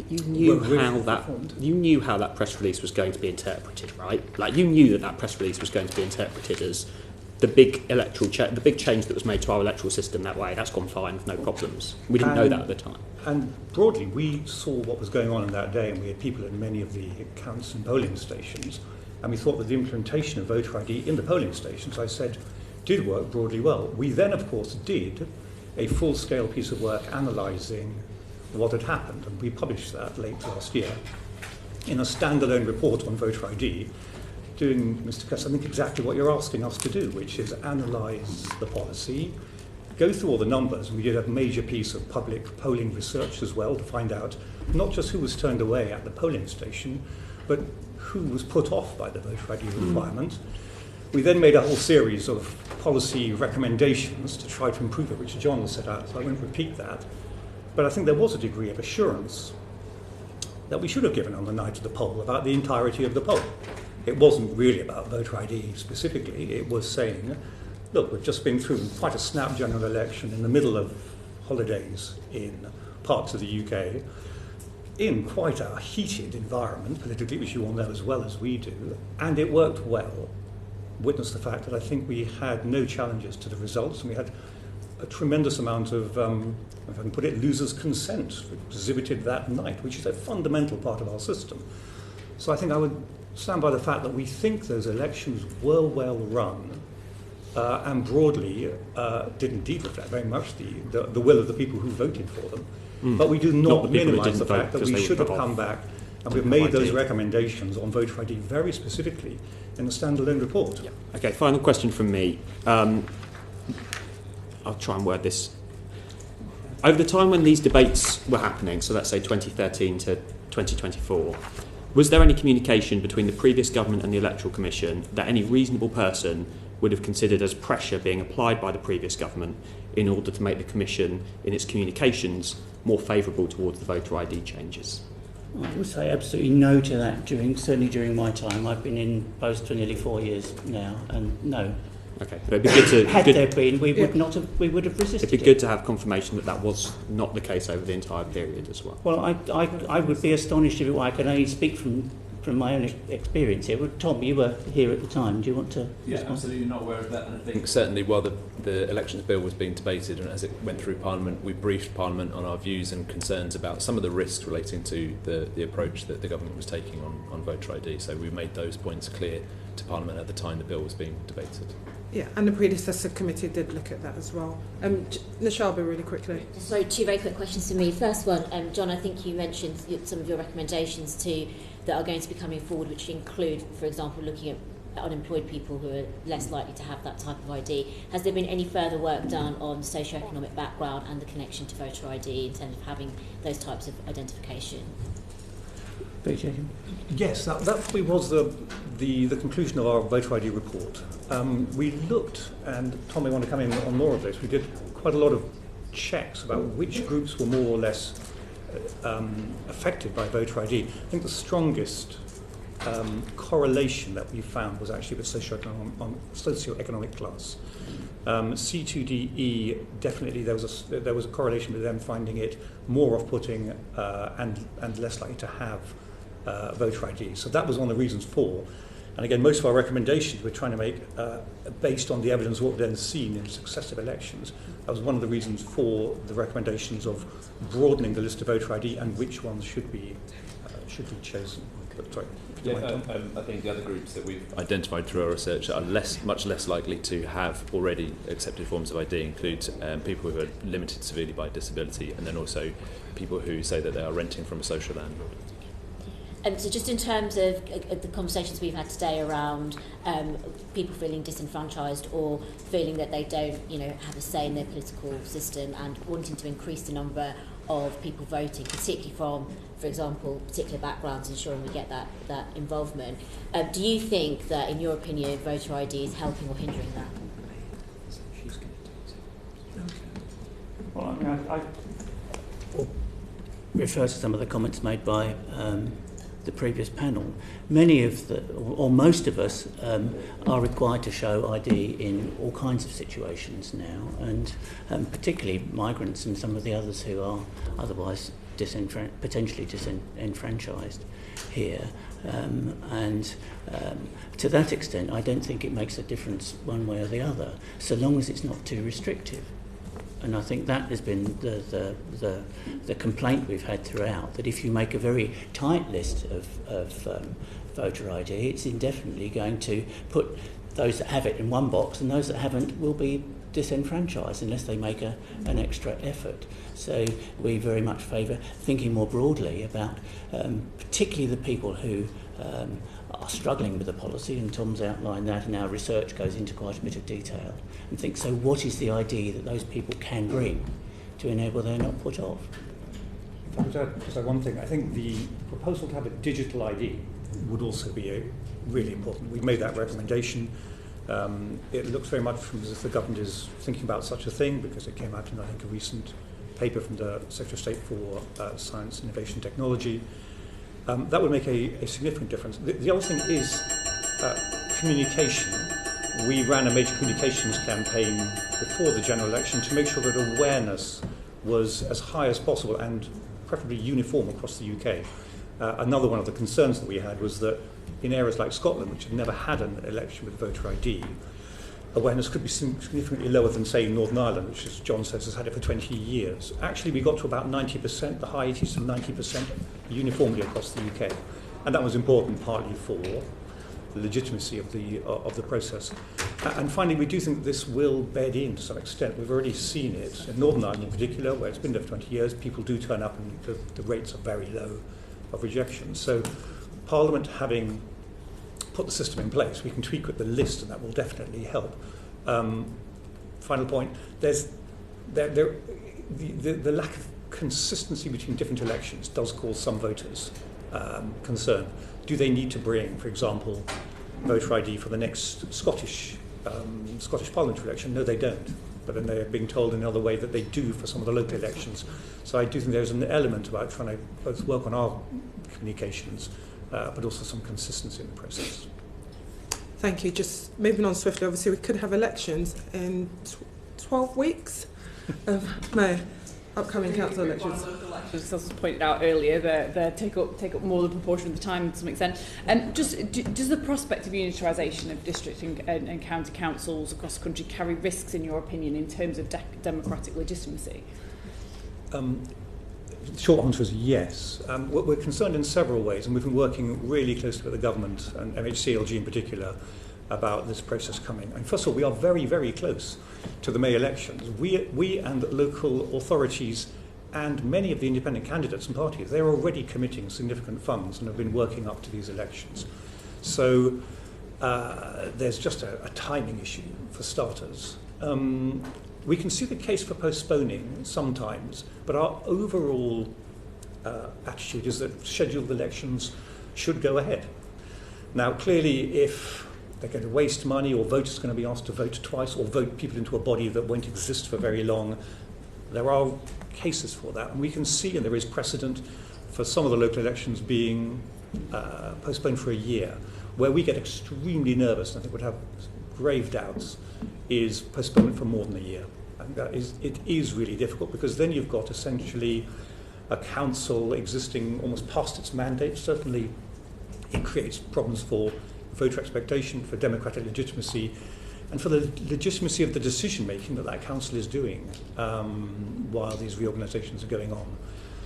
you knew how that press release was going to be interpreted, right? Like you knew that press release was going to be interpreted as the big the big change that was made to our electoral system that way. That's gone fine with no problems. We didn't know that at the time. And broadly, we saw what was going on in that day, and we had people in many of the counts and polling stations, and we thought that the implementation of voter ID in the polling stations, I said, did work broadly well. We then, of course, did a full-scale piece of work analysing what had happened, and we published that late last year in a standalone report on voter ID, doing, Mr. Kess, I think exactly what you're asking us to do, which is analyse the policy, go through all the numbers, and we did a major piece of public polling research as well to find out not just who was turned away at the polling station, but who was put off by the voter ID requirement. We then made a whole series of policy recommendations to try to improve it, which John set out, so I won't repeat that. But I think there was a degree of assurance that we should have given on the night of the poll about the entirety of the poll. it wasn't really about voter ID specifically. It was saying, look, we've just been through quite a snap general election in the middle of holidays in parts of the UK, in quite a heated environment politically, which you all know as well as we do, and it worked well. Witness the fact that I think we had no challenges to the results, and we had a tremendous amount of, if I can put it, losers' consent exhibited that night, which is a fundamental part of our system. So I think I would stand by the fact that we think those elections were well run, and broadly did indeed reflect very much the will of the people who voted for them. But we do not minimise the fact that we should have come back, and we've made those recommendations on voter ID very specifically in the standalone report. Yeah. Okay, final question from me. I'll try and word this. Over the time when these debates were happening, so let's say 2013 to 2024, was there any communication between the previous government and the Electoral Commission that any reasonable person would have considered as pressure being applied by the previous government in order to make the Commission, in its communications, more favourable towards the voter ID changes? I would say absolutely no to that, certainly during my time. I've been in post for nearly 4 years now, and no. Okay, but it'd be good to... Had there been, we would have resisted it. It'd be good to have confirmation that that was not the case over the entire period as well. Well, I would be astonished if it were. I can only speak from my own experience here. Well, Tom, you were here at the time. Do you want to respond? Absolutely not aware of that. And I think certainly while the elections bill was being debated and as it went through Parliament, we briefed Parliament on our views and concerns about some of the risks relating to the approach that the government was taking on voter ID. So we made those points clear to Parliament at the time the bill was being debated. Yeah, and the predecessor committee did look at that as well. Nishalba, really quickly. Sorry, two very quick questions for me. First one, John, I think you mentioned some of your recommendations that are going to be coming forward, which include, for example, looking at unemployed people who are less likely to have that type of ID. Has there been any further work done on socio-economic background and the connection to voter ID in terms of having those types of identification? Yes, that probably was the conclusion of our voter ID report. We looked, and Tom may want to come in on more of this, we did quite a lot of checks about which groups were more or less affected by voter ID. I think the strongest correlation that we found was actually with socioeconomic class. C2DE, definitely there was a correlation with them finding it more off-putting and less likely to have voter ID. So that was one of the reasons for. And again, most of our recommendations we're trying to make based on the evidence what we've then seen in successive elections. That was one of the reasons for the recommendations of broadening the list of voter ID and which ones should be chosen. Sorry. I think the other groups that we've identified through our research that are much less likely to have already accepted forms of ID include people who are limited severely by disability, and then also people who say that they are renting from a social landlord. So just in terms of the conversations we've had today around people feeling disenfranchised or feeling that they don't, have a say in their political system and wanting to increase the number of people voting, particularly from, for example, particular backgrounds, ensuring we get that involvement. Do you think that, in your opinion, voter ID is helping or hindering that? Well, I refer to some of the comments made by the previous panel. Many of or most of us are required to show ID in all kinds of situations now, and particularly migrants and some of the others who are otherwise potentially disenfranchised here. And to that extent, I don't think it makes a difference one way or the other, so long as it's not too restrictive. And I think that has been the complaint we've had throughout, that if you make a very tight list of voter ID, it's indefinitely going to put those that have it in one box, and those that haven't will be disenfranchised unless they make an extra effort. So we very much favour thinking more broadly about particularly the people who are struggling with the policy, and Tom's outlined that, and our research goes into quite a bit of detail, and think, so what is the ID that those people can bring to enable they're not put off? If I could just add one thing, I think the proposal to have a digital ID would also be really important. We've made that recommendation. It looks very much as if the government is thinking about such a thing, because it came out in, I think, a recent paper from the Secretary of State for Science, Innovation and Technology. That would make a significant difference. The other thing is communication. We ran a major communications campaign before the general election to make sure that awareness was as high as possible and preferably uniform across the UK. Another one of the concerns that we had was that in areas like Scotland, which had never had an election with voter ID, awareness could be significantly lower than, say, Northern Ireland, which, as John says, has had it for 20 years. Actually, we got to about 90%, the high 80s to 90% uniformly across the UK. And that was important partly for the legitimacy of the process. And finally, we do think this will bed in to some extent. We've already seen it in Northern Ireland in particular, where it's been there for 20 years. People do turn up and the rates are very low of rejection. So Parliament having put the system in place, we can tweak with the list and that will definitely help. Final point, the lack of consistency between different elections does cause some voters concern. Do they need to bring, for example, voter ID for the next Scottish parliamentary election? No, they don't. But then they're being told in another way that they do for some of the local elections. So I do think there's an element about trying to both work on our communications, but also some consistency in the process. Thank you. Just moving on swiftly, obviously we could have elections in 12 weeks of May. Upcoming council elections. As was pointed out earlier, they take up more than proportion of the time to some extent. And does the prospect of unitarisation of district and county councils across the country carry risks, in your opinion, in terms of democratic legitimacy? The short answer is yes. We're concerned in several ways, and we've been working really closely with the government and MHCLG in particular about this process coming. And first of all, we are very, very close to the May elections. We and local authorities and many of the independent candidates and parties, they're already committing significant funds and have been working up to these elections. So there's just a timing issue for starters. We can see the case for postponing sometimes, but our overall attitude is that scheduled elections should go ahead. Now, clearly, if they're going to waste money, or voters are going to be asked to vote twice, or vote people into a body that won't exist for very long, there are cases for that. And we can see, and there is precedent for some of the local elections being postponed for a year. Where we get extremely nervous, and I think would have grave doubts, is postponement for more than a year. And it is really difficult, because then you've got essentially a council existing almost past its mandate. Certainly it creates problems for voter expectation, for democratic legitimacy, and for the legitimacy of the decision-making that council is doing while these reorganisations are going on.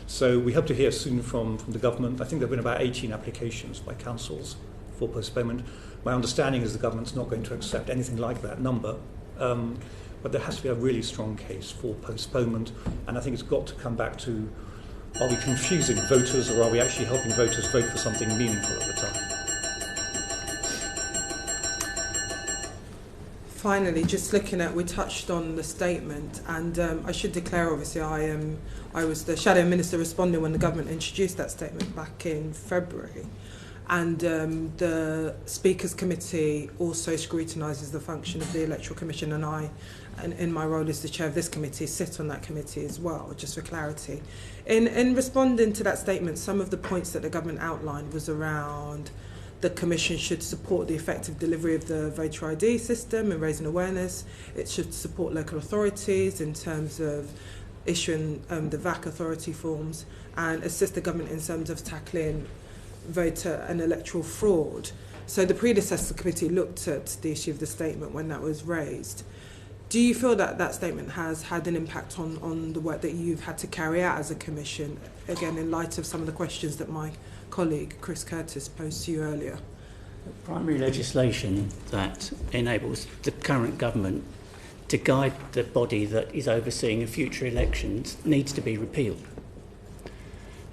So we hope to hear soon from the government. I think there have been about 18 applications by councils for postponement. My understanding is the government's not going to accept anything like that number, but there has to be a really strong case for postponement, and I think it's got to come back to, are we confusing voters, or are we actually helping voters vote for something meaningful at the time? Finally, just looking at, we touched on the statement, and I should declare, obviously, I was the shadow minister responding when the government introduced that statement back in February, and the Speaker's Committee also scrutinises the function of the Electoral Commission, and I, in my role as the chair of this committee, sit on that committee as well, just for clarity. In responding to that statement, some of the points that the government outlined was around the Commission should support the effective delivery of the voter ID system and raising awareness. It should support local authorities in terms of issuing the VAC authority forms, and assist the government in terms of tackling voter and electoral fraud. So the predecessor committee looked at the issue of the statement when that was raised. Do you feel that that statement has had an impact on the work that you've had to carry out as a commission, again in light of some of the questions that my colleague Chris Curtis posed to you earlier? Primary legislation that enables the current government to guide the body that is overseeing future elections needs to be repealed.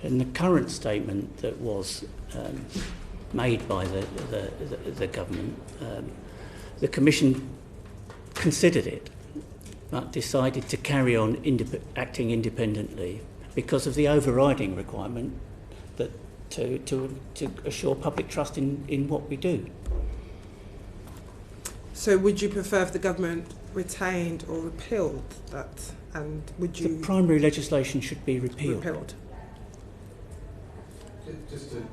And the current statement that was made by the government, the Commission considered it, but decided to carry on acting independently because of the overriding requirement that to assure public trust in what we do. So would you prefer if the government retained or repealed that? And would you... The primary legislation should be repealed. Just to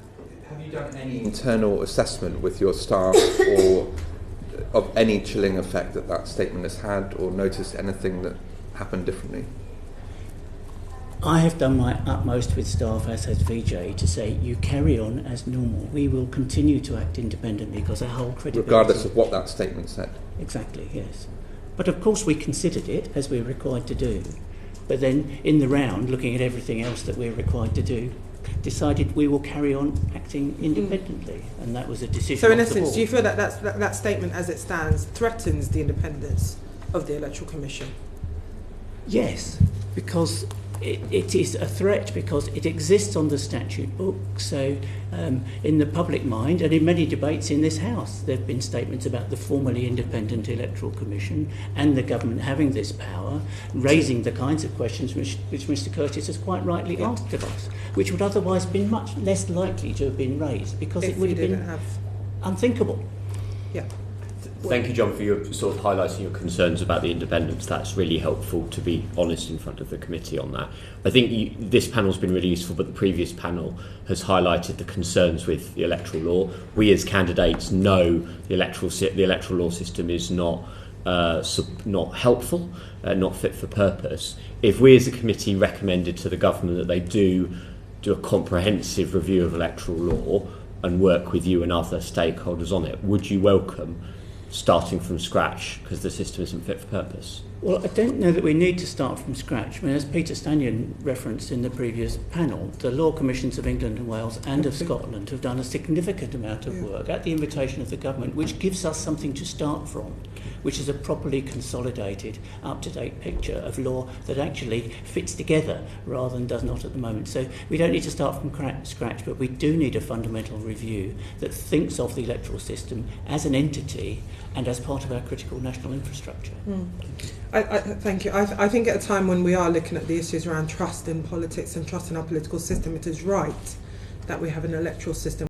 Have you done any internal assessment with your staff or of any chilling effect that that statement has had, or noticed anything that happened differently? I have done my utmost with staff, as has VJ, to say you carry on as normal. We will continue to act independently because our whole credibility... Regardless of what that statement said? Exactly, yes. But of course we considered it, as we're required to do. But then, in the round, looking at everything else that we're required to do, decided we will carry on acting independently. And that was a decision. So in essence, do you feel that that statement as it stands threatens the independence of the Electoral Commission? Yes, because it is a threat, because it exists on the statute book. So in the public mind and in many debates in this House, there have been statements about the formally independent Electoral Commission and the government having this power, raising the kinds of questions which Mr Curtis has quite rightly asked of us, which would otherwise have been much less likely to have been raised, because it would have been unthinkable. Yeah. Thank you, John, for your sort of highlighting your concerns about the independence. That's really helpful to be honest in front of the committee on that. I think this panel's been really useful, but the previous panel has highlighted the concerns with the electoral law. We as candidates know the electoral law system is not helpful, not fit for purpose. If we as a committee recommended to the government that they do a comprehensive review of electoral law and work with you and other stakeholders on it, would you welcome starting from scratch because the system isn't fit for purpose? Well, I don't know that we need to start from scratch. I mean, as Peter Stanyon referenced in the previous panel, the Law Commissions of England and Wales and of Scotland have done a significant amount of work at the invitation of the government, which gives us something to start from, which is a properly consolidated, up-to-date picture of law that actually fits together rather than does not at the moment. So we don't need to start from scratch, but we do need a fundamental review that thinks of the electoral system as an entity and as part of our critical national infrastructure. Thank you. I think at a time when we are looking at the issues around trust in politics and trust in our political system, it is right that we have an electoral system